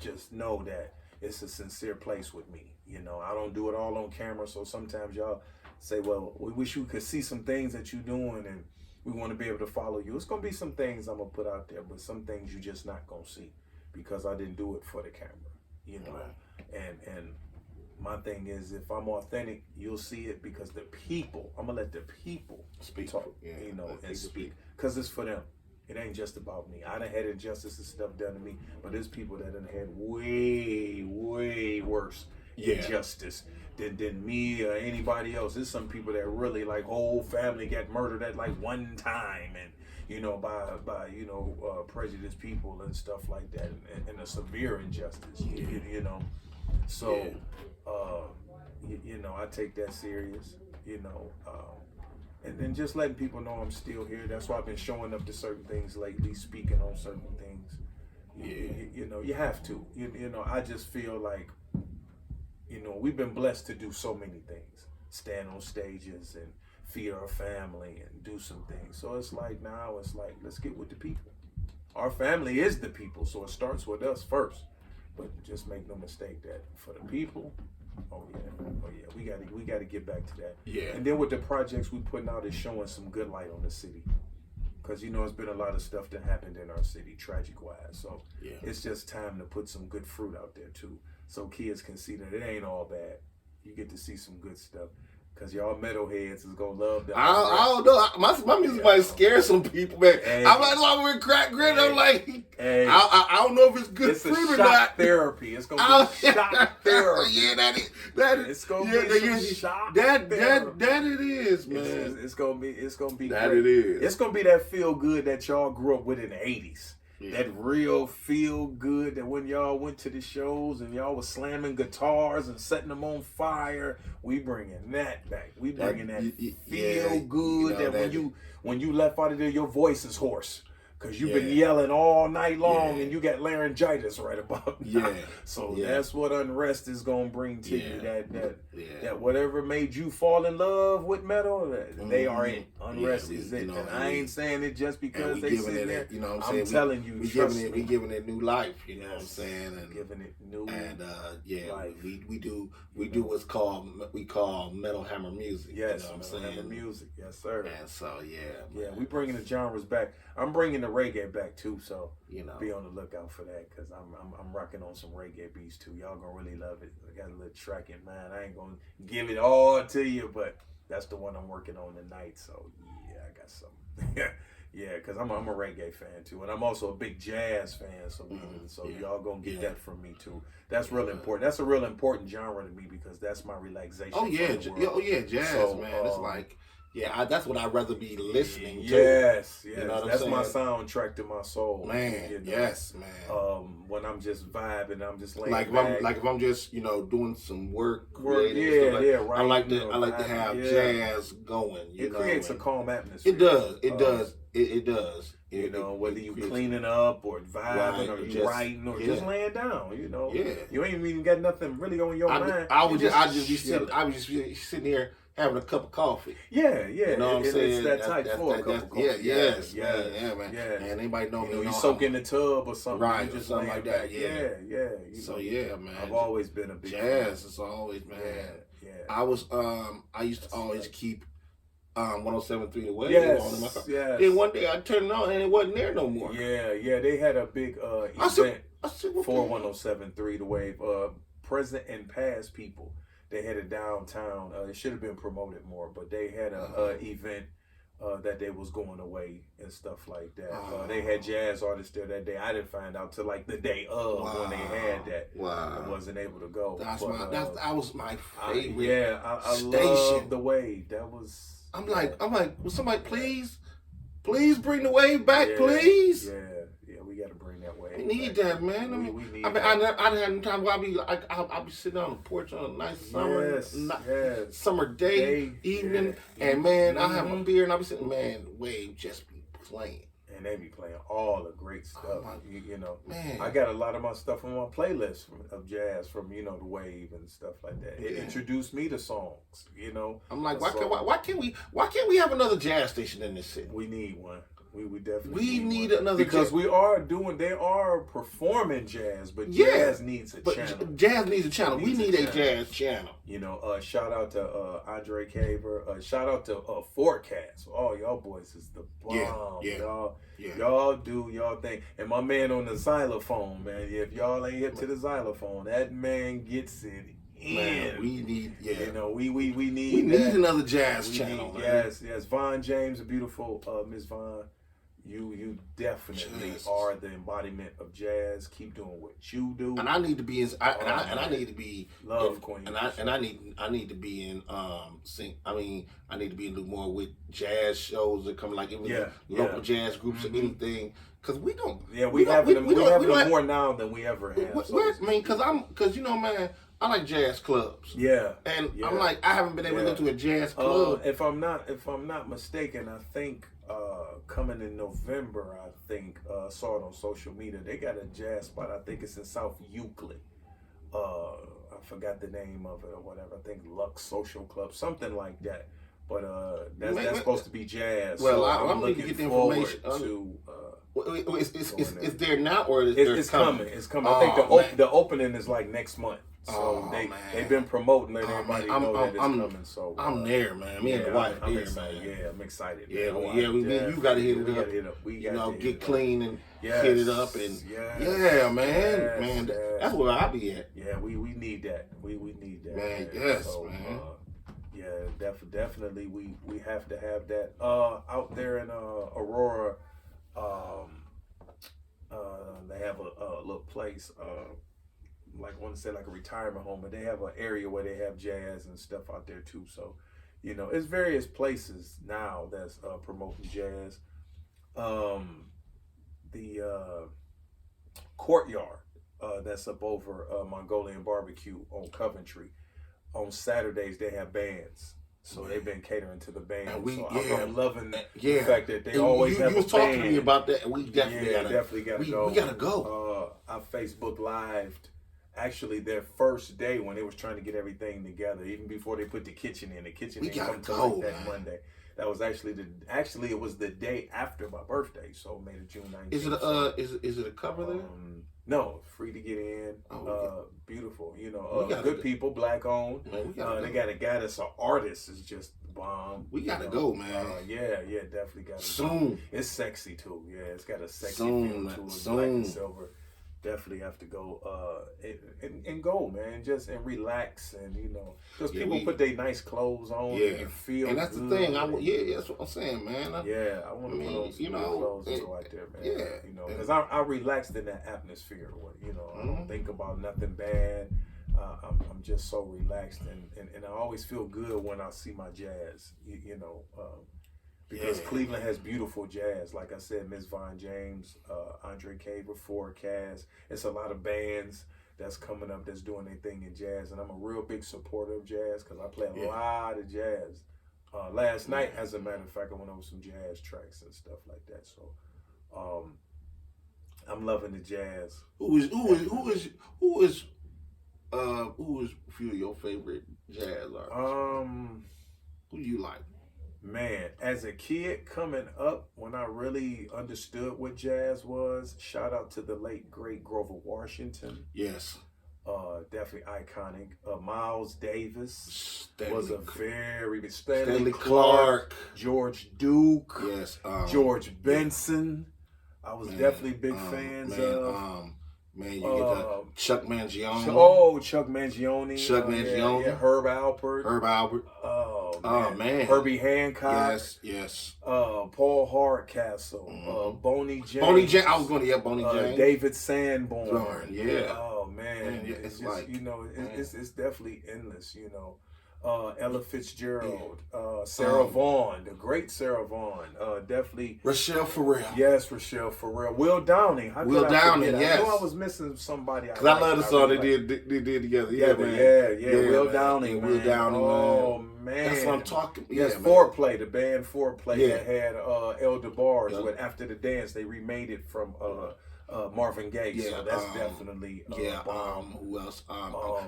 B: just know that it's a sincere place with me. You know, I don't do it all on camera, so sometimes y'all say, well, we wish we could see some things that you're doing, and we want to be able to follow you. It's going to be some things I'm going to put out there, but some things you just not going to see, because I didn't do it for the camera, you know. And my thing is, if I'm authentic, you'll see it, because the people, I'm going to let the people talk, you know, and speak, because it's for them. It ain't just about me. I done had injustice and stuff done to me, but there's people that done had way, way worse injustice than me or anybody else. There's some people that really, like, whole family got murdered at like one time, and you know, by you know, prejudiced people and stuff like that, and a severe injustice. You know, so you know, I take that serious. You know, and then just letting people know I'm still here. That's why I've been showing up to certain things lately, speaking on certain things. You know, you have to. You know, I just feel like, you know, we've been blessed to do so many things, stand on stages and feed our family and do some things. So it's like, now it's like, let's get with the people. Our family is the people, so it starts with us first. But just make no mistake that for the people, we got to get back to that. And then with the projects we putting out, is showing some good light on the city, because you know, it's been a lot of stuff that happened in our city, tragic wise. So it's just time to put some good fruit out there too, so kids can see that it ain't all bad. You get to see some good stuff, because y'all metalheads is gonna love that.
A: I don't know. My music might scare some people, man. I'm like, with crack grit. I'm like, I don't know if it's good fruit or not.
B: Therapy. It's gonna be shock therapy.
A: That is.
B: It's gonna be shock therapy.
A: That it is, man.
B: It's gonna be
A: that
B: great.
A: It is.
B: It's gonna be that feel good that y'all grew up with in the 80s. That real feel good, that when y'all went to the shows and y'all was slamming guitars and setting them on fire, we bringing that back. We bringing that feel good, you know, when you left out of there, your voice is hoarse, because you've been yelling all night long and you got laryngitis right about now. So that's what Unrest is gonna bring to you. That whatever made you fall in love with metal, they are it. Unrest is it. You know, and I ain't saying it just because they sit there.
A: You know what I'm saying?
B: I'm telling you,
A: we giving it new life. You know what I'm saying? And
B: giving it new
A: life. We do what's called Metal Hammer music.
B: Yes,
A: you know what I'm
B: saying? Hammer music. Yes, sir.
A: And so
B: we bringing the genres back. I'm bringing the reggae back too, so
A: you know,
B: be on the lookout for that, because I'm rocking on some reggae beats too. Y'all gonna really love it. I got a little track in mind. I ain't gonna give it all to you, but that's the one I'm working on tonight. So I got something. Because I'm a reggae fan too, and I'm also a big jazz fan. So y'all gonna get that from me too. That's real important. That's a real important genre to me, because that's my relaxation.
A: Jazz, so, man. It's like. That's what I'd rather be listening to.
B: Yes.
A: You know
B: that's my soundtrack to my soul.
A: Man, you know? Yes, man.
B: When I'm just vibing, I'm just laying
A: back. If I'm just, you know, doing some work. Right. I like to have jazz going.
B: It creates a calm atmosphere.
A: It does. It does.
B: You know, whether you cleaning up or vibing or you writing or just laying down, you know. You ain't even got nothing really on your mind.
A: I was just be sitting here having a cup of coffee.
B: You know what I'm saying? It's that type for a cup of coffee.
A: Man. And anybody know me.
B: You soak in the tub or something.
A: Right,
B: you just
A: something like that.
B: So
A: man.
B: I've always been a big
A: jazz. It's always, man. I used to always keep 107.3 The Wave.
B: Yes, yes.
A: Then one day I turned it on and it wasn't there no more.
B: Yeah. They had a big
A: I said,
B: event for 107.3 The Wave. Present and past people. They had it downtown. It should have been promoted more, but they had a event that they was going away and stuff like that. They had jazz artists there that day. I didn't find out till like the day of when they had that.
A: Wow.
B: I wasn't able to go.
A: That was my favorite.
B: I
A: station.
B: love The Wave. That was.
A: I'm like, will somebody please bring The Wave back, please?
B: Yeah, we got to bring that wave.
A: We need
B: back.
A: that, man.
B: We need
A: I had time where I'll be sitting on the porch on a nice summer day, evening, and man, I have a beer and I'll be sitting, man, Wave just be playing.
B: And they be playing all the great stuff. You know,
A: man.
B: I got a lot of my stuff on my playlist of jazz from The Wave and stuff like that. It introduced me to songs. You know,
A: I'm like, why can't we have another jazz station in this city?
B: We need one. We definitely
A: need
B: one.
A: another
B: because they are performing jazz, but jazz needs a channel.
A: Jazz needs a channel. We need a jazz channel.
B: You know, shout out to Andre Caver. Shout out to Forecast. Oh, y'all boys is the bomb. Y'all do y'all thing. And my man on the xylophone, man. If y'all ain't hip to the xylophone, that man gets it.
A: Man, we need,
B: you know, we need
A: another jazz channel.
B: Yes. Vaughn James, a beautiful Miss Vaughn. You definitely are the embodiment of jazz. Keep doing what you do.
A: And I need to be in. I need to be
B: love Queen.
A: I need to be in sing. I mean, I need to be a little more with jazz shows that come like local jazz groups or anything. Because we don't.
B: Yeah, we have them more now than we ever have.
A: I mean, because you know, man, I like jazz clubs.
B: Yeah.
A: And I'm like, I haven't been able to go to a jazz club.
B: If I'm not mistaken, I think coming in November, I saw it on social media. They got a jazz spot. I think it's in South Euclid. I forgot the name of it or whatever. I think Lux Social Club, something like that. But that's supposed to be jazz.
A: Well,
B: so
A: I'm looking to get the information. It's there now or
B: it's coming? It's coming. I think the opening is like next month. So they've been promoting, letting everybody know that it's coming. So
A: I'm there, man. Me and the wife
B: I'm
A: there,
B: excited.
A: man.
B: Yeah, I'm excited.
A: You gotta hit it up.
B: We
A: get clean and hit it up and man. That's where I be at.
B: Yeah, we need that. We need that.
A: Man, yes, man.
B: Definitely we have to have that. Out there in Aurora, they have a little place. Like I want to say like a retirement home, but they have an area where they have jazz and stuff out there too. So, you know, it's various places now that's promoting jazz. The Courtyard that's up over Mongolian Barbecue on Coventry. On Saturdays they have bands. So they've been catering to the band. I'm loving the fact that they always have a band. You was talking to me about that, and we definitely gotta go. We gotta go. I Facebook Lived actually their first day when they was trying to get everything together, even before they put the kitchen in. The kitchen didn't come to like that Monday. That was actually it was the day after my birthday, so May the June 19th.
A: Is it a cover there?
B: No, free to get in. Beautiful, you know, good people, black owned. They got a guy that's an artist, is just bomb.
A: We gotta go, man.
B: Yeah, definitely gotta
A: soon.
B: Go. It's sexy too. Yeah, it's got a sexy feel to it. Black and silver. Definitely have to go and go, man. Just and relax, and you know, because people put their nice clothes on and feel.
A: And that's
B: good.
A: the thing. That's what I'm saying, man.
B: I want to put on some clothes and go out there, man. You know, because I relaxed in that atmosphere. You know, I don't think about nothing bad. I'm just so relaxed, and I always feel good when I see my jazz. You know. Because Cleveland has beautiful jazz. Like I said, Miss Vaughn James, Andre Caver, Forecast. It's a lot of bands that's coming up that's doing their thing in jazz. And I'm a real big supporter of jazz because I play a lot of jazz. Last night, as a matter of fact, I went over some jazz tracks and stuff like that. So I'm loving the jazz.
A: Who is a few of your favorite jazz artists? Who do you like?
B: Man, as a kid coming up, when I really understood what jazz was, shout out to the late, great Grover Washington.
A: Yes.
B: definitely iconic. Miles Davis was a very
A: Stanley Clark,
B: George Duke,
A: yes,
B: George Benson. I was definitely big fans of.
A: Man, you get Chuck Mangione.
B: Chuck Mangione.
A: Chuck Mangione.
B: Yeah, Herb Alpert.
A: Oh man.
B: Herbie Hancock.
A: Yes.
B: Paul Hardcastle. Boney James.
A: I was going to Boney James.
B: David Sanborn.
A: Yeah.
B: Oh man, it's just,
A: like,
B: it's definitely endless. Ella Fitzgerald, Sarah Vaughan, the great Sarah Vaughan, definitely.
A: Rochelle Farrell.
B: Yes, Rochelle Farrell. Will Downing.
A: Will Downing, yes.
B: I know I was missing somebody.
A: Because I love the song they did together.
B: Yeah,
A: man.
B: Yeah, Will Downing, man.
A: Will Downing,
B: oh,
A: man. That's what I'm talking.
B: Yes,
A: man.
B: Foreplay, the band Foreplay that had El DeBarge. When after the dance, they remade it from Marvin Gaye.
A: Yeah,
B: so that's definitely
A: who else?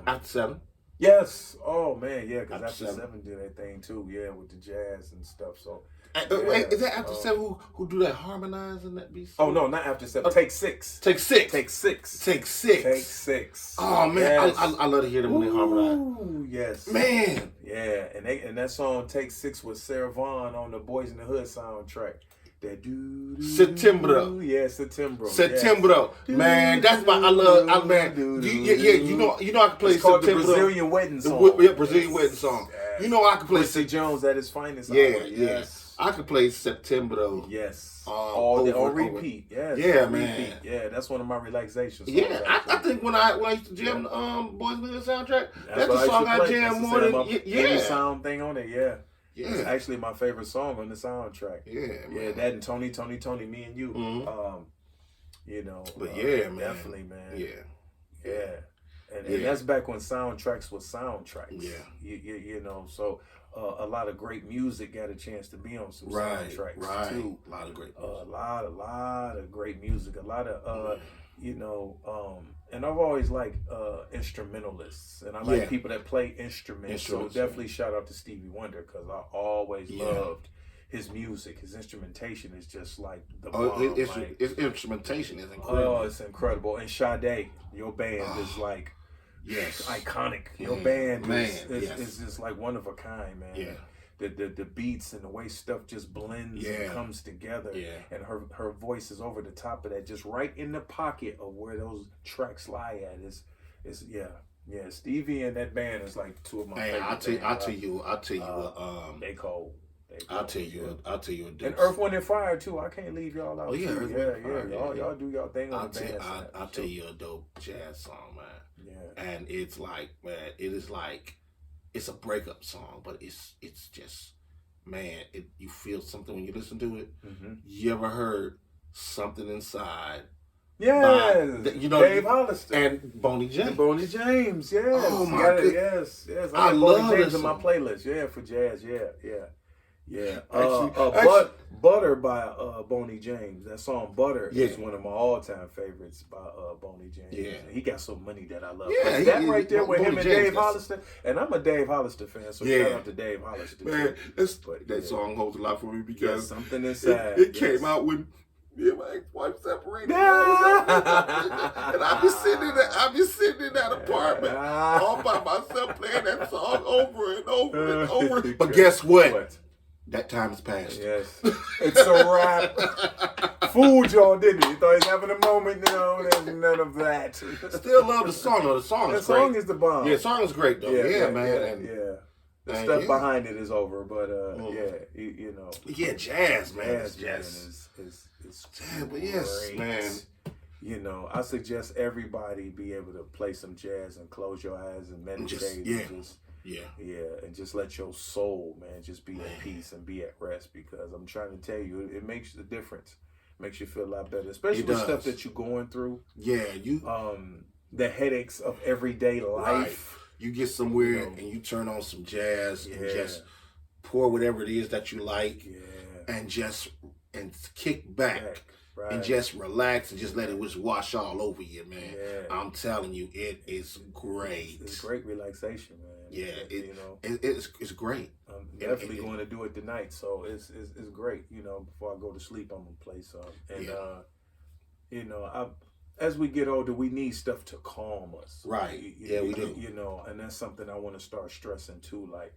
A: After 7.
B: Yes. Oh man, yeah. Because After 7 did that thing too. Yeah, with the jazz and stuff. So.
A: Wait, is that After 7 who do that harmonizing that beat?
B: Oh no, not After 7. Take 6.
A: Take 6.
B: Take 6.
A: Take 6.
B: Take 6.
A: Oh man, yes. I love to hear them when they harmonize.
B: Ooh, yes.
A: Man.
B: Yeah, and that song Take 6 was Sarah Vaughan on the Boys in the Hood soundtrack. That
A: September.
B: Yeah, September.
A: Yes. Man, that's my man. You know I can play
B: it's called
A: September.
B: The Brazilian Wedding song.
A: Brazilian Wedding song.
B: Yes.
A: You know I can play
B: Quincy Jones at his finest.
A: Yes. I could play September though.
B: Yes.
A: On
B: repeat. Yes.
A: Yeah, man.
B: Repeat. Yeah, that's one of my relaxation songs.
A: Yeah, I think when I used to jam the Boys in the Hood soundtrack, that's the song I jam more than
B: any sound thing on it. Yeah.
A: Yeah.
B: It's actually my favorite song on the soundtrack.
A: Yeah,
B: man. Yeah, that and Tony, Me and You.
A: Mm-hmm. But yeah, man.
B: Definitely, man.
A: Yeah.
B: And that's back when soundtracks were soundtracks.
A: Yeah.
B: So a lot of great music got a chance to be on some soundtracks too.
A: A lot of great
B: music. A lot of great music. A lot of and I've always liked instrumentalists, and I like people that play instruments. So definitely shout out to Stevie Wonder because I always loved his music. His instrumentation is just like the bomb.
A: His instrumentation is incredible.
B: Oh, it's incredible. And Sade, your band is like iconic. Your band is just like one of a kind, man.
A: Yeah.
B: The beats and the way stuff just blends and comes together.
A: Yeah.
B: And her voice is over the top of that, just right in the pocket of where those tracks lie at. Yeah. Stevie and that band is like two of my favorite.
A: I'll tell you
B: they cold.
A: I'll tell you
B: and Earth, Wind and Fire too. I can't leave y'all out.
A: Oh yeah,
B: Earth, Wind and Fire. Y'all do y'all thing on the band.
A: I'll tell you a dope jazz song, man.
B: Yeah.
A: And it's like, man, it's a breakup song, but it's just, man, you feel something when you listen to it.
B: Mm-hmm.
A: You ever heard Something Inside?
B: Yes, Dave Hollister
A: and Boney James.
B: Yes.
A: Oh my god.
B: Yes. I love Boney James in my playlist. Yeah, for jazz. Yeah. Butter by Boney James. That song Butter is one of my all-time favorites by Boney James.
A: Yeah.
B: He got so many that I love.
A: Yeah,
B: that right there with him and
A: James,
B: Dave Hollister. And I'm a Dave Hollister fan, so shout out to Dave Hollister.
A: Man, that song holds a lot for me because
B: Something Inside.
A: It came out when me and my ex-wife separated. And I be sitting in that apartment all by myself playing that song over and over and over. But guess what? That time has passed.
B: Yes. It's a wrap. Fooled y'all, didn't he? You thought he was having a moment? No, there's none of that.
A: Still love the song, though. The song is great.
B: The song is the bomb.
A: Yeah, the song is great, though. Yeah, man.
B: The stuff behind it is over, but
A: Yeah, jazz, man.
B: Jazz is
A: but yes, man.
B: I suggest everybody be able to play some jazz and close your eyes and meditate. And just let your soul, man, just be at peace and be at rest, because I'm trying to tell you, it makes the difference. Makes you feel a lot better, especially with stuff that you're going through.
A: Yeah,
B: the headaches of everyday life.
A: Right. You get somewhere and you turn on some jazz and just pour whatever it is that you like and kick back. Right. And just relax and just let it just wash all over you, man. Yeah. I'm telling you, it is great.
B: It's great relaxation, man.
A: Yeah, it's great.
B: I'm definitely going to do it tonight, so it's great. Before I go to sleep, I'm gonna play some. And as we get older, we need stuff to calm us.
A: Right. Yeah, we do.
B: You know, and that's something I want to start stressing too. Like,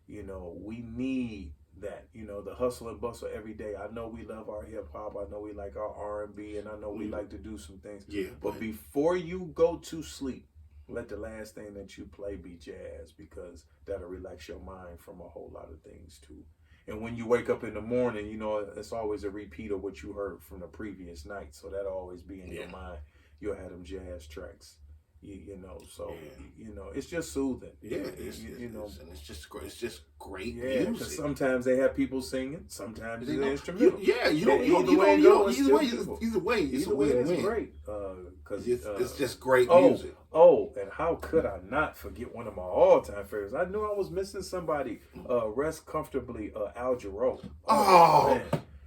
B: you know, we need that. You know, the hustle and bustle every day. I know we love our hip hop. I know we like our R&B, and I know we like to do some things.
A: Yeah.
B: But before you go to sleep, let the last thing that you play be jazz, because that'll relax your mind from a whole lot of things too. And when you wake up in the morning, you know, it's always a repeat of what you heard from the previous night. So that'll always be in your mind. You'll have them jazz tracks, you know. So you know, it's just soothing.
A: Yeah,
B: you know,
A: and it's just great. It's just great
B: music.
A: music.
B: Sometimes they have people singing. Sometimes it's instrumental.
A: Either way,
B: it's great. Because
A: it's just great music.
B: Oh, and how could I not forget one of my all-time favorites? I knew I was missing somebody. Rest comfortably, Al Jarreau. Man.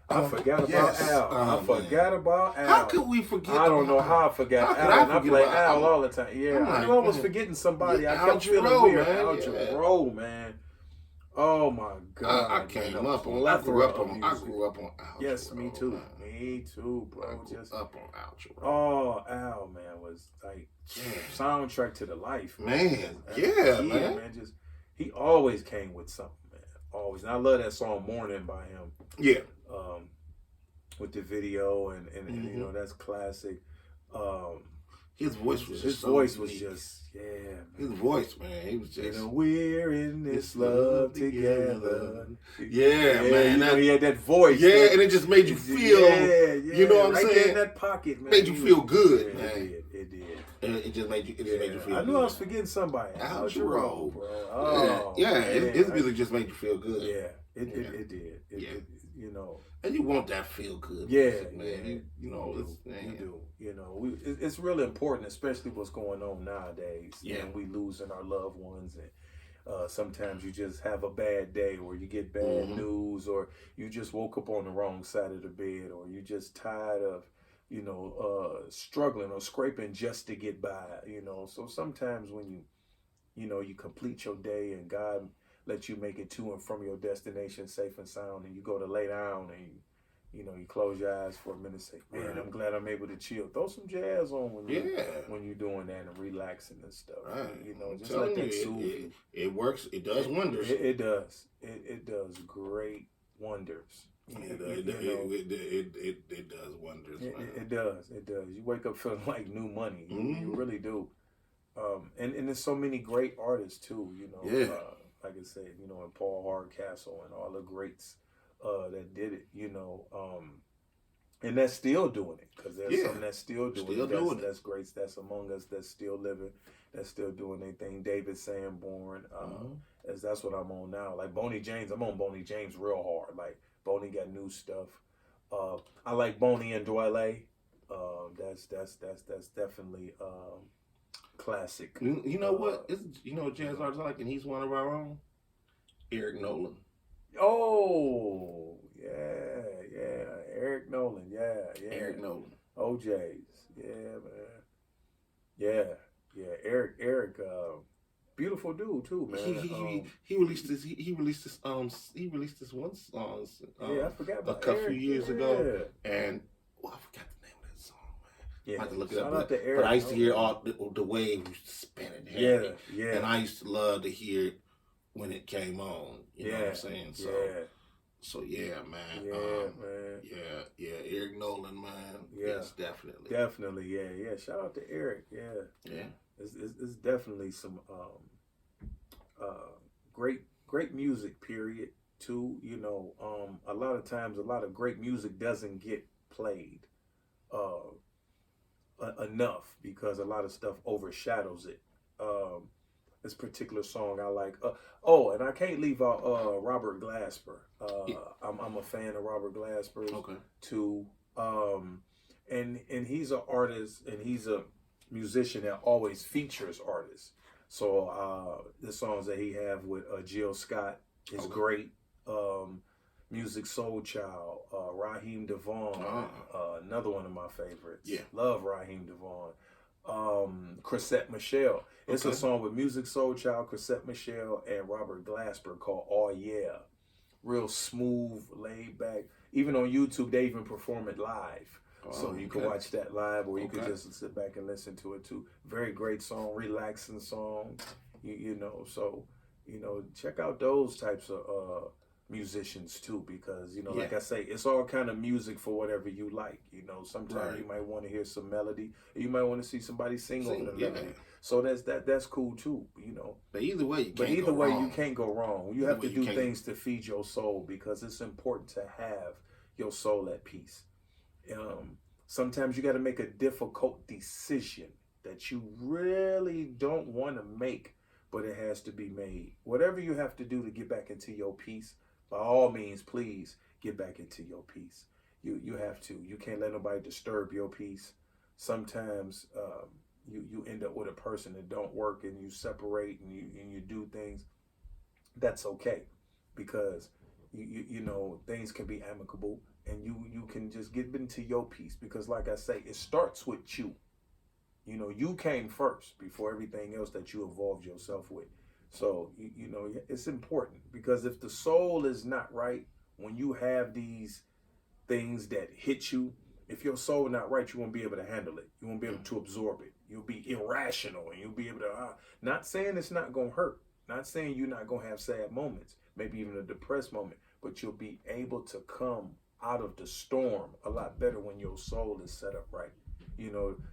B: I forgot about Al. I forgot about Al.
A: How could we forget?
B: I don't know how I forgot Al. And I play Al all the time. Yeah, I knew I was forgetting somebody. I kept feeling weird. Al Jarreau, man. Oh my God!
A: I came up on. I grew up on Al Jarreau.
B: Yes, me too. Me too, bro.
A: I grew up on Al Jarreau.
B: Oh, Al, man, was like soundtrack to the life,
A: man.
B: Man. Just he always came with something, man. Always. And I love that song "Morning" by him.
A: Yeah.
B: With the video and you know, that's classic.
A: His voice was just his voice, man. He was just,
B: you know, we're in this love together.
A: Yeah, man.
B: You know, he had that voice.
A: Yeah, and it just made you feel. You know what I'm saying?
B: In that pocket, man.
A: Made you feel good, man.
B: It did.
A: And it just made you. It just made you feel.
B: I knew
A: good.
B: I was forgetting somebody.
A: Al Jarreau,
B: bro. Oh,
A: yeah. His music just made you feel good.
B: Yeah, it did. It, you know.
A: And you want that feel good
B: music,
A: man. You know,
B: you do. You know, it's really important, especially what's going on nowadays.
A: Yeah.
B: And we losing our loved ones, and sometimes you just have a bad day, or you get bad news, or you just woke up on the wrong side of the bed, or you just tired of, you know, struggling or scraping just to get by. You know, so sometimes when you complete your day and God let you make it to and from your destination safe and sound, and you go to lay down and you close your eyes for a minute and say, man, I'm glad I'm able to chill. Throw some jazz on when you're doing that and relaxing and stuff.
A: Right.
B: You know, just let that soothe you.
A: It works. It does wonders.
B: It does. It does great wonders.
A: It does wonders.
B: It does. You wake up feeling like new money. You really do. And there's so many great artists too. You know. Like I said, you know, and Paul Hardcastle and all the greats that did it, you know, and that's still doing it, because there's some that's still doing it. That's greats that's among us, that's still living, that's still doing their thing. David Sanborn, as that's what I'm on now. Like Boney James, I'm on Boney James real hard. Like Boney got new stuff. I like Boney and Dwele. That's definitely classic.
A: You know what? Jazz artist I like, and he's one of our own. Eric Nolan.
B: Oh, yeah. Eric Nolan, yeah.
A: Eric Nolan.
B: OJ's, yeah, man. Yeah. Eric, beautiful dude too, man.
A: He released this. He released this one song.
B: I forgot about
A: a few years ago, and I forgot the name of that song, man.
B: Yeah,
A: I have to look it up.
B: But
A: I used to hear all the waves spinning.
B: Yeah.
A: And I used to love to hear it when it came on. You know what I'm saying? So yeah, man. Yeah. Eric Nolan, man.
B: Yeah.
A: Yes, definitely.
B: Definitely, yeah. Shout out to Eric. Yeah. It's definitely some great music. Period. Too. You know, a lot of times, a lot of great music doesn't get played enough, because a lot of stuff overshadows it. This particular song I like. And I can't leave out Robert Glasper. I'm a fan of Robert Glasper too. And he's an artist, and he's a musician that always features artists. So the songs that he have with Jill Scott is great. Music Soul Child, Raheem DeVaughn, another one of my favorites.
A: Yeah.
B: Love Raheem DeVaughn. Chrisette Michele. It's a song with Music Soul Child, Chrisette Michele, and Robert Glasper called Oh Yeah. Real smooth, laid back. Even on YouTube, they even perform it live. So you can watch that live, or you can just sit back and listen to it too. Very great song, relaxing song. You know, so check out those types of musicians too, because like I say, it's all kind of music for whatever you like. Sometimes you might want to hear some melody, or you might want to see somebody sing over the melody. So that's cool too.
A: But either way,
B: you can't go wrong. You have to do things to feed your soul, because it's important to have your soul at peace. Sometimes you got to make a difficult decision that you really don't want to make, but it has to be made. Whatever you have to do to get back into your peace, by all means, please get back into your peace. You have to. You can't let nobody disturb your peace. Sometimes you end up with a person that don't work, and you separate, and you do things. That's okay, because things can be amicable, and you can just get into your peace, because like I say, it starts with you. You came first before everything else that you involved yourself with. So, it's important, because if the soul is not right, when you have these things that hit you, if your soul not right, you won't be able to handle it. You won't be able to absorb it. You'll be irrational, and you'll be able to, not saying it's not going to hurt, not saying you're not going to have sad moments, maybe even a depressed moment, but you'll be able to come out of the storm a lot better when your soul is set up right.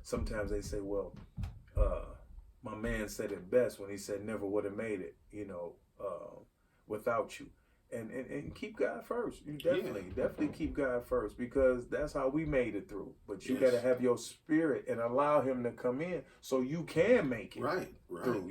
B: Sometimes they say, well, my man said it best when he said never would have made it, without you. And keep God first. You definitely keep God first, because that's how we made it through. But you got to have your spirit and allow him to come in so you can make it through.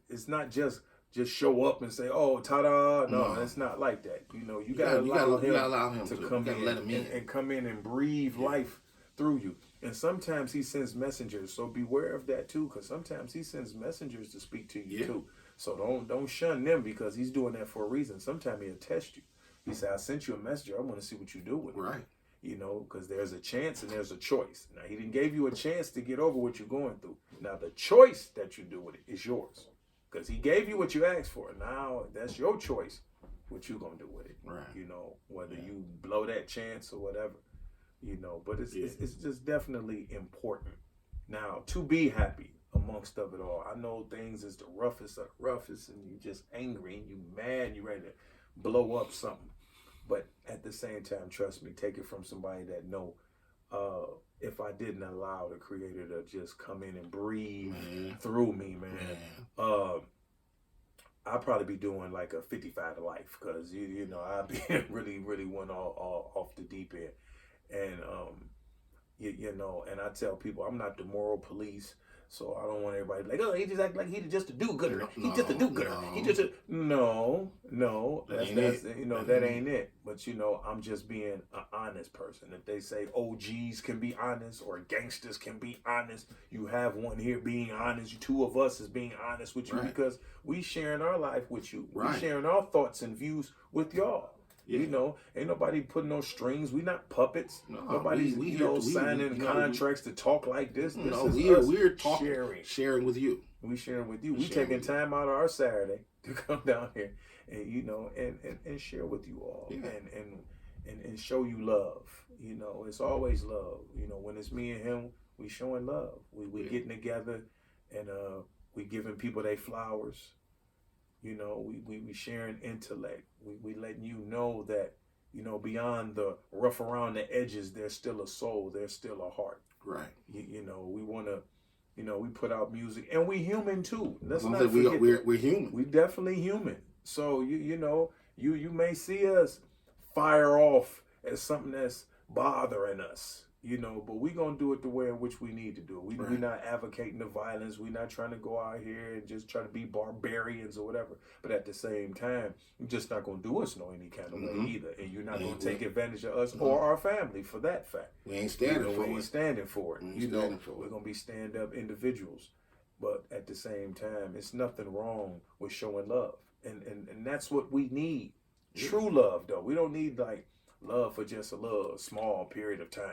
B: It's not just show up and say, oh, ta-da. No, it's not like that. You got to allow him to come in and come in and breathe life through you. And sometimes he sends messengers, so beware of that too, because sometimes he sends messengers to speak to you too. So don't shun them, because he's doing that for a reason. Sometimes he'll test you. He said, I sent you a messenger. I want to see what you do with it. Because there's a chance and there's a choice. Now, he didn't give you a chance to get over what you're going through. Now, the choice that you do with it is yours, because he gave you what you asked for. Now, that's your choice, what you're going to do with it. Whether you blow that chance or whatever. But it's just definitely important now to be happy amongst of it all. I know things is the roughest of the roughest, and you just angry and you mad, you ready to blow up something. But at the same time, trust me, take it from somebody that know, if I didn't allow the Creator to just come in and breathe through me, man, I'd probably be doing like a 55 to life, because I'd be really went all off the deep end. And and I tell people, I'm not the moral police, so I don't want everybody like, oh, he just act like he just a do-gooder. He's just a do-gooder. He just no. That ain't it. But I'm just being an honest person. If they say OGs can be honest or gangsters can be honest, you have one here being honest. Two of us is being honest with you, because we sharing our life with you. We sharing our thoughts and views with y'all. Ain't nobody putting no strings. We not puppets. Nobody's signing contracts to talk like this. We're talking, sharing with you. We sharing with you. We taking time out of our Saturday to come down here and and share with you all and show you love. It's always love. When it's me and him, we showing love. We getting together, and we giving people their flowers. We sharing intellect. We letting you know that, beyond the rough around the edges, there's still a soul, there's still a heart. We want to, we put out music, and we human too. Let's not forget we're human. We definitely human. So, you may see us fire off as something that's bothering us. But we're going to do it the way in which we need to do it. We're not advocating the violence. We're not trying to go out here and just try to be barbarians or whatever. But at the same time, you're just not going to do us any kind of way either. And you're not going to take advantage of us or our family for that fact. We ain't standing for it. We ain't standing for it. We're going to be stand-up individuals. But at the same time, it's nothing wrong with showing love. And that's what we need. True love, though. We don't need, love for just a little small period of time.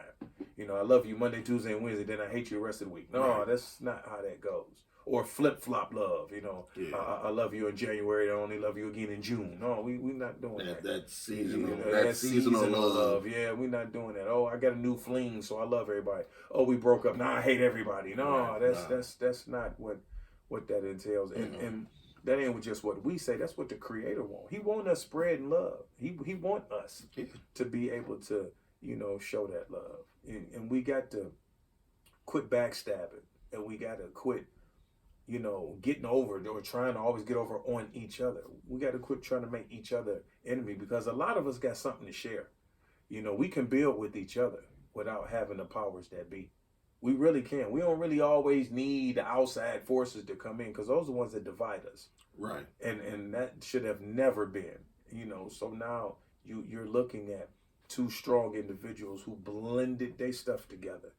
B: I love you Monday, Tuesday, and Wednesday, then I hate you the rest of the week. No, that's not how that goes. or flip-flop love, you know.
A: Yeah.
B: I love you in January, I only love you again in June. No, we not doing that.
A: That seasonal,
B: that seasonal love. Yeah, we're not doing that. Oh, I got a new fling, so I love everybody. Oh, we broke up. Now I hate everybody. No, that's not what that entails. And that ain't just what we say. That's what the Creator wants. He want us spreading love. He want us to be able to, you know, show that love. And we got to quit backstabbing, and we got to quit, you know, getting over or trying to always get over on each other. We got to quit trying to make each other enemy, because a lot of us got something to share. You know, we can build with each other without having the powers that be. We really can. We don't really always need the outside forces to come in, because those are the ones that divide us.
A: Right.
B: And that should have never been, you know. So now you're looking at two strong individuals who blended their stuff together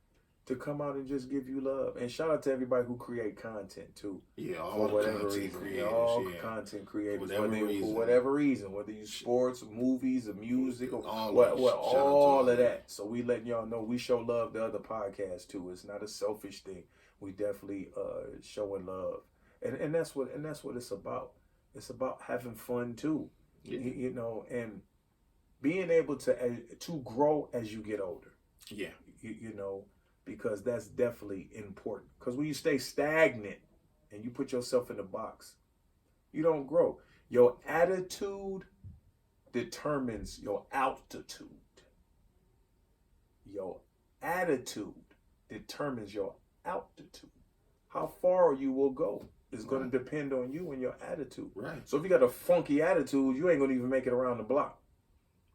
B: to come out and just give you love. And shout out to everybody who create content too.
A: Yeah, all
B: for whatever reason.
A: Creators,
B: all content creators, for
A: reason.
B: whatever reason, whether you sports, movies, or music, or
A: all
B: of that. So we letting y'all know we show love to other podcasts too. It's not a selfish thing. We definitely showing love, and that's what it's about. It's about having fun too, you know, and being able to grow as you get older.
A: Yeah,
B: you know. Because that's definitely important. Because when you stay stagnant and you put yourself in the box, you don't grow. Your attitude determines your altitude. Your attitude determines your altitude. How far you will go is going to depend on you and your attitude.
A: Right.
B: So if you got a funky attitude, you ain't going to even make it around the block.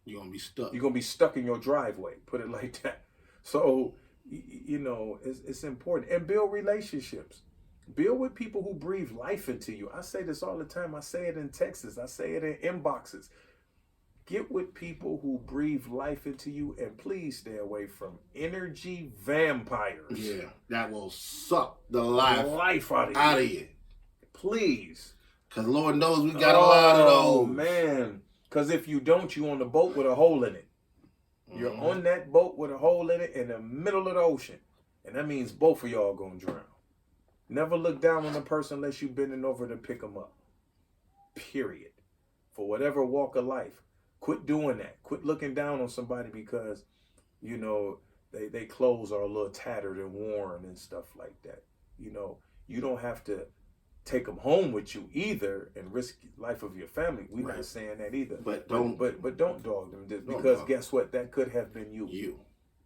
A: You're going to be stuck.
B: You're going to be stuck in your driveway, put it like that. So, you know, it's important. And build relationships. Build with people who breathe life into you. I say this all the time. I say it in Texas. I say it in inboxes. Get with people who breathe life into you, and please stay away from energy vampires.
A: Yeah, that will suck the life
B: out of you. Please.
A: Because Lord knows we got a lot of those.
B: Oh, man. Because if you don't, you're on the boat with a hole in it. You're on that boat with a hole in it in the middle of the ocean. And that means both of y'all going to drown. Never look down on a person unless you're bending over to pick them up. Period. For whatever walk of life. Quit doing that. Quit looking down on somebody because, you know, they clothes are a little tattered and worn and stuff like that. You know, you don't have to take them home with you either and risk life of your family. We're not saying that either. But don't dog them, because guess what? That could have been you.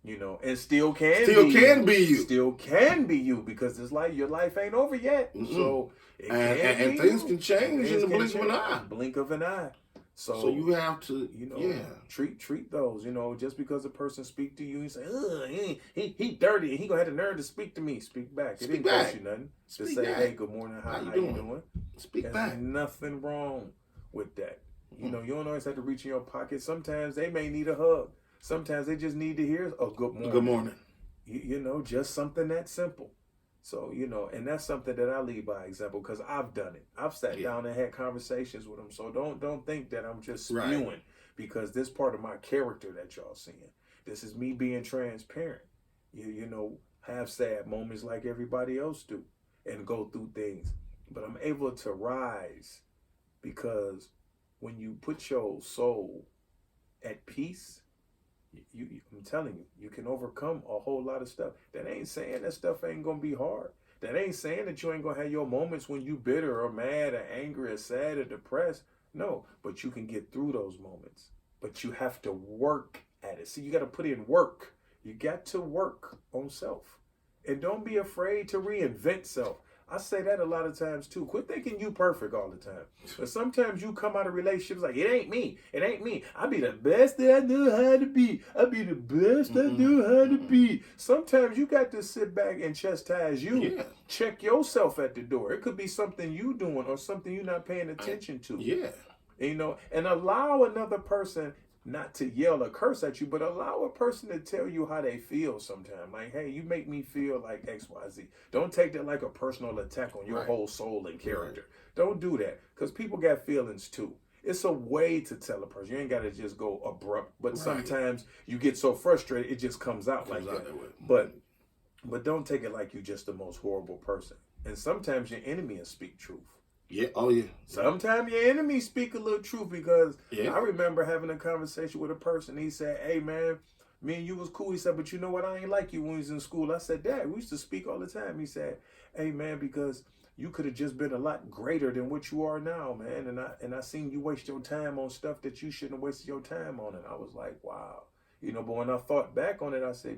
B: You know, and still can be you, because it's like your life ain't over yet. Mm-hmm. So
A: and things can change in the blink of an eye.
B: Blink of an eye. So
A: you have to,
B: you know, treat those. You know, just because a person speak to you, you say, he dirty, and he gonna have the nerve to speak to me. Speak back. It didn't cost you nothing to say, hey, good morning, how you doing?
A: Speak back.
B: There's nothing wrong with that. You know, you don't always have to reach in your pocket. Sometimes they may need a hug. Sometimes they just need to hear a good morning.
A: Good morning.
B: You know, just something that simple. So, you know, and that's something that I lead by example, because I've done it. I've sat down and had conversations with them. So don't think that I'm just spewing, because this part of my character that y'all seeing. This is me being transparent. You know, have sad moments like everybody else do and go through things. But I'm able to rise because when you put your soul at peace, I'm telling you, you can overcome a whole lot of stuff. That ain't saying that stuff ain't gonna be hard. That ain't saying that you ain't gonna have your moments when you bitter or mad or angry or sad or depressed. No, but you can get through those moments. But you have to work at it. See, you got to put in work. You got to work on self. And don't be afraid to reinvent self. I say that a lot of times too. Quit thinking you perfect all the time. But sometimes you come out of relationships like, it ain't me. It ain't me. I be the best that I know how to be. I be the best I know how to be. Sometimes you got to sit back and chastise you. Yeah. Check yourself at the door. It could be something you doing or something you're not paying attention to.
A: Yeah.
B: You know, and allow another person not to yell or curse at you, but allow a person to tell you how they feel sometimes. Like, hey, you make me feel like XYZ. Don't take that like a personal attack on your whole soul and character. Don't do that, because people got feelings too. It's a way to tell a person. You ain't got to just go abrupt, but sometimes you get so frustrated, it just comes out like that. But don't take it like you just the most horrible person. And sometimes your enemy will speak truth.
A: Yeah. Oh yeah.
B: Sometimes your enemy speak a little truth, because
A: Yeah.
B: I remember having a conversation with a person. He said, "Hey man, me and you was cool." He said, "But you know what? I ain't like you when we was in school." I said, "Dad, we used to speak all the time." He said, "Hey man, because you could have just been a lot greater than what you are now, man. And I seen you waste your time on stuff that you shouldn't have wasted your time on." And I was like, wow. But when I thought back on it, I said,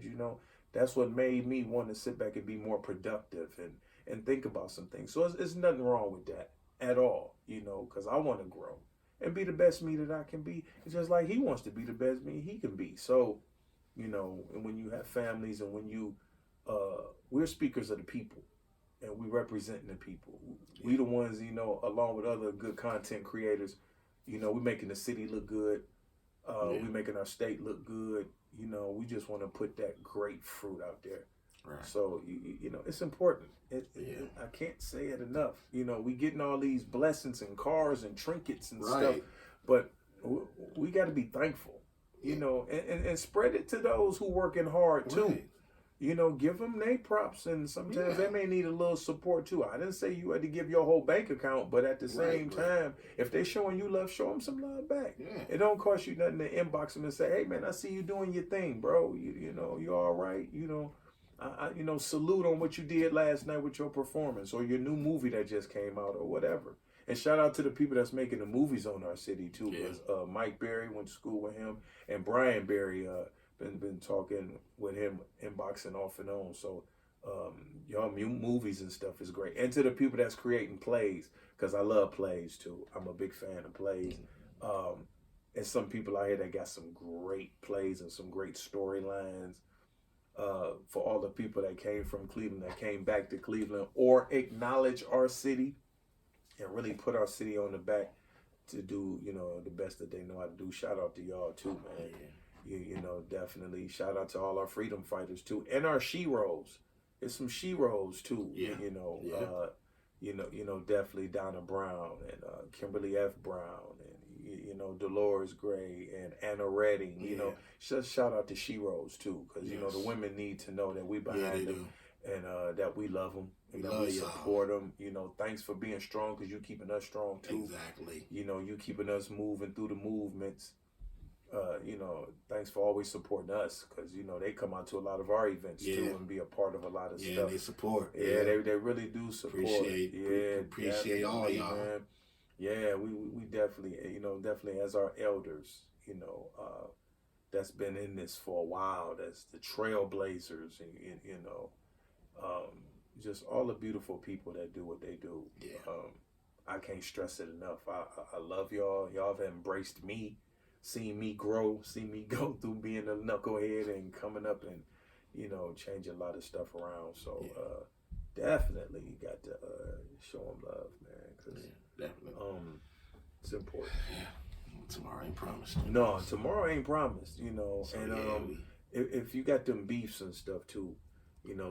B: that's what made me want to sit back and be more productive and think about some things. So it's nothing wrong with that at all, because I want to grow and be the best me that I can be. It's just like he wants to be the best me he can be. So, and when you have families, and when we're speakers of the people, and we representing the people. We the ones, along with other good content creators, we making the city look good. We making our state look good. We just want to put that great fruit out there.
A: Right.
B: So, it's important. I can't say it enough. We getting all these blessings and cars and trinkets and stuff, but we got to be thankful, and spread it to those who working hard too.
A: Right.
B: Give them their props, and sometimes they may need a little support too. I didn't say you had to give your whole bank account, but at the same time, if they showing you love, show them some love back.
A: Yeah.
B: It don't cost you nothing to inbox them and say, "Hey man, I see you doing your thing, bro. You all right? I salute on what you did last night with your performance, or your new movie that just came out, or whatever." And shout out to the people that's making the movies on our city too. Because Mike Berry, went to school with him, and Brian Berry, been talking with him, inboxing off and on. So y'all movies and stuff is great. And to the people that's creating plays, because I love plays too. I'm a big fan of plays. And some people out here that got some great plays and some great storylines. For all the people that came from Cleveland, that came back to Cleveland, or acknowledge our city and really put our city on the back to do, the best that they know how to do. Shout out to y'all too, man. Definitely shout out to all our freedom fighters too, and our sheroes. There's some sheroes too. Definitely Donna Brown and Kimberly F. Brown, and Dolores Gray and Anna Redding. Just shout out to sheroes too, because the women need to know that we behind them, and that we love them, and that we support them. Thanks for being strong, because you keeping us strong too.
A: Exactly.
B: You keeping us moving through the movements. Thanks for always supporting us, because they come out to a lot of our events too, and be a part of a lot of stuff.
A: Yeah, they support.
B: Yeah, they really do support.
A: Appreciate all y'all.
B: Man. Yeah, we definitely, definitely as our elders, that's been in this for a while. That's the trailblazers, and just all the beautiful people that do what they do.
A: Yeah.
B: I can't stress it enough. I love y'all. Y'all have embraced me. Seen me grow, seen me go through being a knucklehead and coming up and, changing a lot of stuff around. So definitely you got to show them love, man, because
A: definitely.
B: It's important.
A: Yeah. Tomorrow ain't promised.
B: No, tomorrow ain't promised,
A: So,
B: and if you got them beefs and stuff too,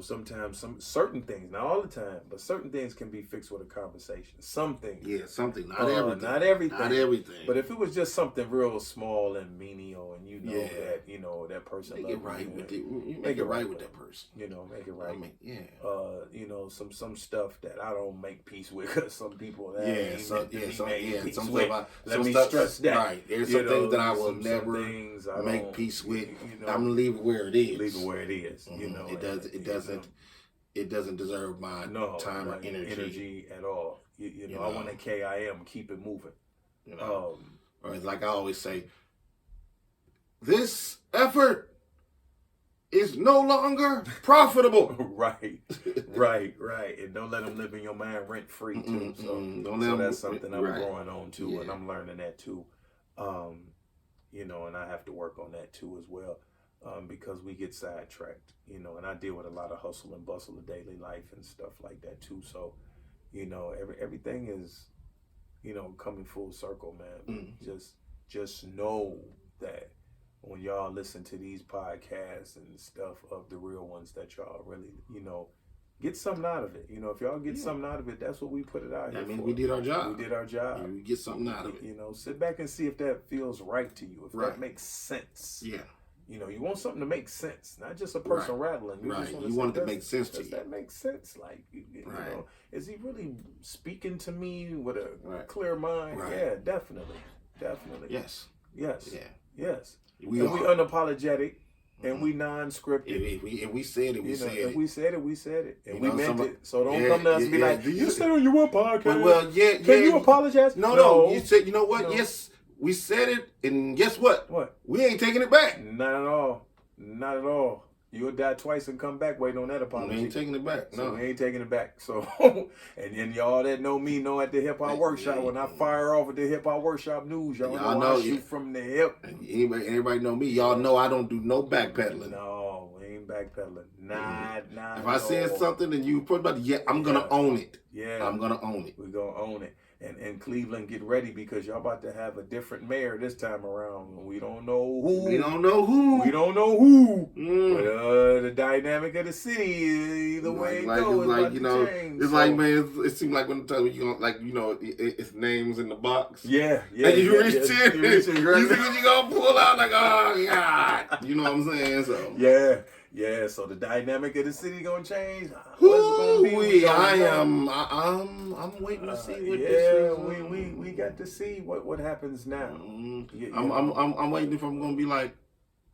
B: sometimes some certain things, not all the time, but certain things can be fixed with a conversation. Some things.
A: Yeah, something. Not everything.
B: Not everything.
A: Not everything.
B: But if it was just something real small and menial, and that, that person
A: make
B: loves
A: it right
B: you,
A: with it. You make it right with that person.
B: Make it right.
A: I mean,
B: some stuff that I don't make peace with, because some people let me stress that.
A: Right. There's some things that I will never make peace with. I'm gonna leave it where it is.
B: Leave it where it is.
A: It doesn't deserve my time or energy
B: at all. I want a KIM, keep it moving.
A: Or like I always say, this effort is no longer profitable.
B: Right. And don't let them live in your mind rent free too. So that's something I'm growing on too, and I'm learning that too. And I have to work on that too as well. Because we get sidetracked, and I deal with a lot of hustle and bustle of daily life and stuff like that too. So, everything is, coming full circle, man. Just know that when y'all listen to these podcasts and stuff of the real ones, that y'all really, get something out of it. If y'all get something out of it, that's what we put it out here for.
A: We did our job.
B: We did our job.
A: We get something out of it.
B: Sit back and see if that feels right to you, if that makes sense.
A: Yeah.
B: You know, you want something to make sense, not just a person rattling. You just
A: You want it to make sense to you.
B: Does that make sense? Like, you know, is he really speaking to me with a clear mind? Yeah, definitely.
A: Yes.
B: Yes.
A: Yeah.
B: Yes.
A: We
B: unapologetic. And we non-scripted.
A: If we said it, we said it.
B: If we said it, we said it. And
A: you
B: we meant it. So don't come to us and be like, you said on your podcast.
A: Well,
B: Can you apologize?
A: No. You said, you know what? No. Yes, we said it. And guess what?
B: What?
A: We ain't taking it back.
B: Not at all. Not at all. You'll die twice and come back waiting on that apology.
A: We ain't taking it back. No.
B: So we ain't taking it back. So, and then y'all that know me know at the Hip Hop Workshop, when I fire off at the Hip Hop Workshop news, y'all know I shoot from the hip.
A: Everybody know me. Y'all know I don't do no backpedaling.
B: No, we ain't backpedaling. Not
A: If I said something and you put about it, I'm going to own it.
B: Yeah.
A: I'm going to own it.
B: We're going to own it. And Cleveland, get ready because y'all about to have a different mayor this time around. We don't know who.
A: We don't know who.
B: But the dynamic of the city, either way it goes,
A: like,
B: you know, change.
A: It's like, man, it seems like when the time you like, you know, it's names in the box.
B: Yeah.
A: And you reach in, you see what you gonna pull out, like, oh God, you know what I'm saying? So
B: yeah. So the dynamic of the city gonna change.
A: I'm waiting to see what this is.
B: We got to see what happens now.
A: I'm waiting if I'm gonna be like,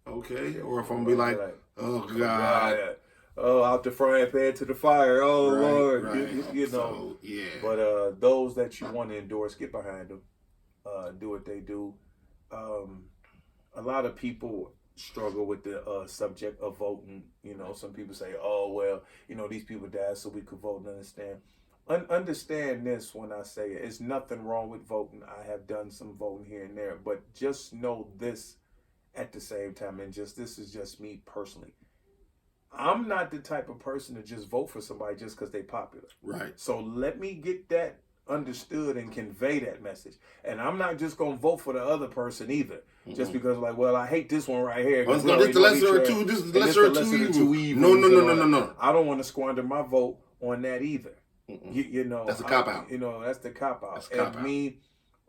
A: okay, or if I'm gonna be like, oh God.
B: Oh, out the frying pan to the fire. Oh Lord, you know.
A: So, yeah.
B: But those that you want to endorse, get behind them. Do what they do. A lot of people struggle with the subject of voting. You know, some people say, oh well, you know, these people died so we could vote and understand. Understand this when I say it. It's nothing wrong with voting. I have done some voting here and there, but just know this at the same time, and this is just me personally. I'm not the type of person to just vote for somebody just because they're popular.
A: Right.
B: So let me get that understood and convey that message. And I'm not just going to vote for the other person either. Just because, like, well, I hate this one right here.
A: This is the lesser of two. This is the lesser of two evils. No.
B: I don't want to squander my vote on that either. You know.
A: That's a cop-out.
B: You know, that's the cop-out. And me,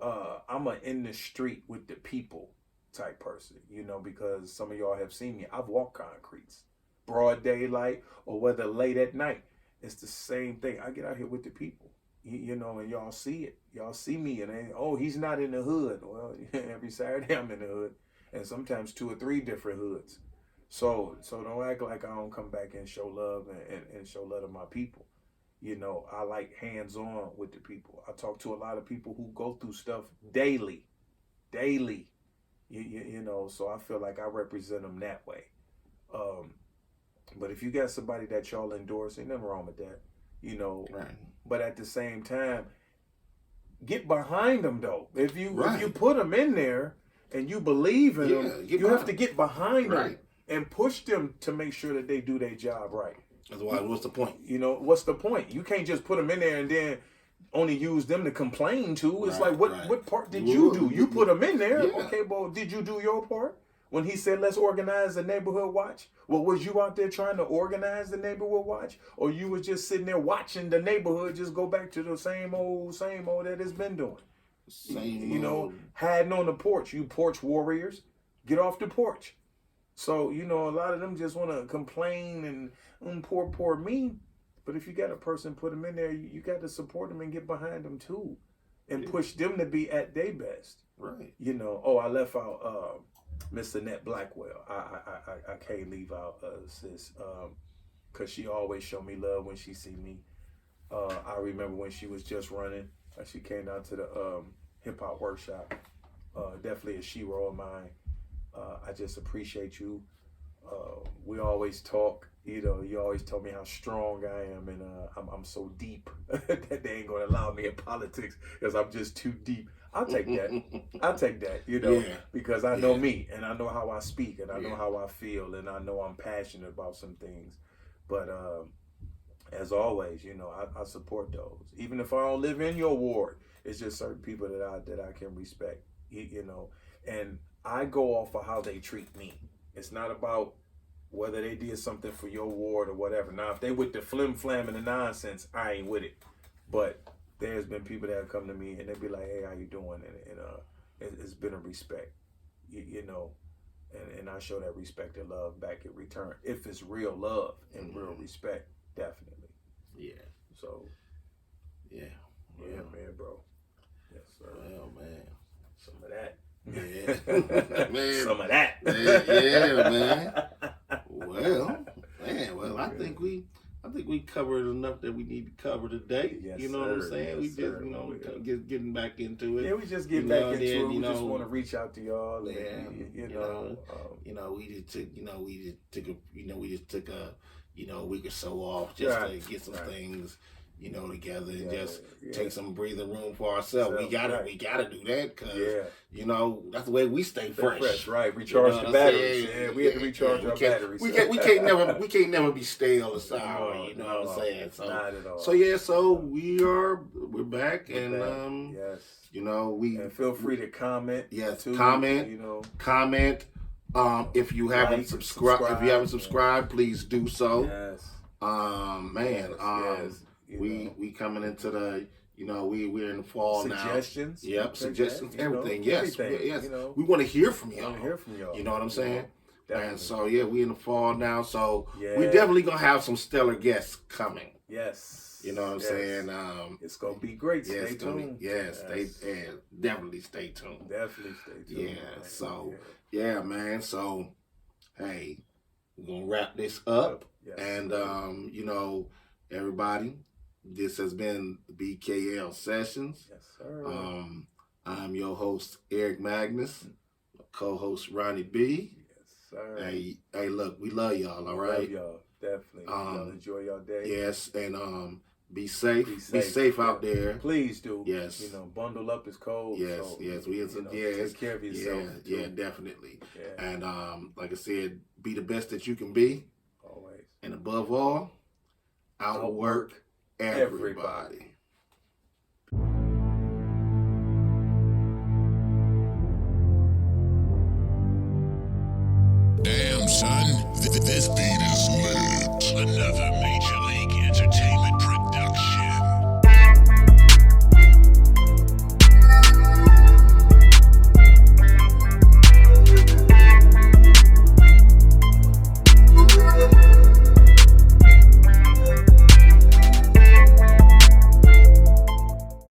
B: I'm an in the street with the people type person, you know, because some of y'all have seen me. I've walked concretes. Broad daylight or whether late at night, it's the same thing. I get out here with the people, you know, and y'all see it. Y'all see me and they, oh, he's not in the hood. Well, every Saturday I'm in the hood, and sometimes 2 or 3 different hoods. So don't act like I don't come back and show love and show love to my people. You know, I like hands-on with the people. I talk to a lot of people who go through stuff daily. You know, so I feel like I represent them that way. But if you got somebody that y'all endorse, ain't nothing wrong with that, you know.
A: Right.
B: But at the same time, get behind them though. If you put them in there and you believe in them, you have to get behind them and push them to make sure that they do their job right.
A: Otherwise, what's the point?
B: You know, what's the point? You can't just put them in there and then only use them to complain to. It's like, what part did you do? You put them in there. Yeah. Okay, well, did you do your part? When he said, let's organize the neighborhood watch, well, was you out there trying to organize the neighborhood watch? Or you was just sitting there watching the neighborhood just go back to the same old that it's been doing? You know, hiding on the porch. You porch warriors, get off the porch. So, you know, a lot of them just want to complain and poor me. But if you got a person, put them in there, you got to support them and get behind them too. And push them to be at their best.
A: Right.
B: You know, I left out Miss Annette Blackwell. I can't leave out sis, because she always show me love when she see me. I remember when she was just running. She came down to the Hip Hop Workshop. Definitely a shero of mine. I just appreciate you. We always talk. You know, you always tell me how strong I am, and I'm so deep that they ain't gonna allow me in politics because I'm just too deep. I'll take that. You know, because I know me, and I know how I speak, and I know how I feel, and I know I'm passionate about some things. But as always, you know, I support those. Even if I don't live in your ward, it's just certain people that I can respect. You know, and I go off of how they treat me. It's not about whether they did something for your ward or whatever. Now, if they with the flim flam and the nonsense, I ain't with it. But there's been people that have come to me and they be like, hey, how you doing? And it's been a respect. You know, and I show that respect and love back in return. If it's real love and real respect, definitely.
A: Yeah.
B: So,
A: Yeah.
B: yeah, man, bro. Yes, sir.
A: Well, man.
B: Some of that.
A: Yeah. Man.
B: Some of that.
A: Yeah, man. Well, I think we covered enough that we need to cover today.
B: Yes,
A: you know what I'm
B: sir.
A: saying?
B: Yes,
A: we just,
B: sir.
A: getting back into it.
B: Yeah, we just get
A: You
B: back
A: know,
B: into
A: then,
B: it. We
A: you
B: just
A: know,
B: want to reach out to y'all. And,
A: yeah, we just took a week or so off just to get some things, together and just take some breathing room for ourselves. We gotta do that because that's the way we stay fresh.
B: Right? Recharge the batteries. Yeah, we have to recharge our batteries.
A: We can't never be stale or sour. You know what I'm saying? So
B: not at all.
A: So we're back and
B: yes.
A: And
B: feel free to comment.
A: Yes,
B: too,
A: comment. Comment. If you haven't subscribed, please do so.
B: Yes.
A: Yes. We coming into the we're in the fall
B: suggestions.
A: Now. Yep, suggestions, everything. Yes.
B: Yes.
A: We want to hear from y'all.
B: You
A: know what I'm saying?
B: Definitely.
A: And so we in the fall now, so we definitely gonna have some stellar guests coming.
B: Yes.
A: You know what I'm saying?
B: It's gonna be great. Stay tuned.
A: Definitely stay tuned.
B: Definitely stay tuned.
A: Yeah. So man. So hey, we're gonna wrap this up.
B: Yes.
A: And everybody, this has been BKL Sessions.
B: Yes, sir.
A: I'm your host Eric Magnus, co-host Ronnie B.
B: Yes, sir.
A: Hey, look, we love y'all. All right.
B: Love y'all. Definitely. Y'all enjoy your day.
A: Yes, and be safe. Be safe out there.
B: Please do.
A: Yes.
B: Bundle up is cold.
A: Yes,
B: so,
A: yes.
B: Take care of yourself.
A: Yeah, definitely.
B: Yeah.
A: And like I said, be the best that you can be.
B: Always.
A: And above all, outwork everybody.
C: Damn, son, this beat is lit. Another major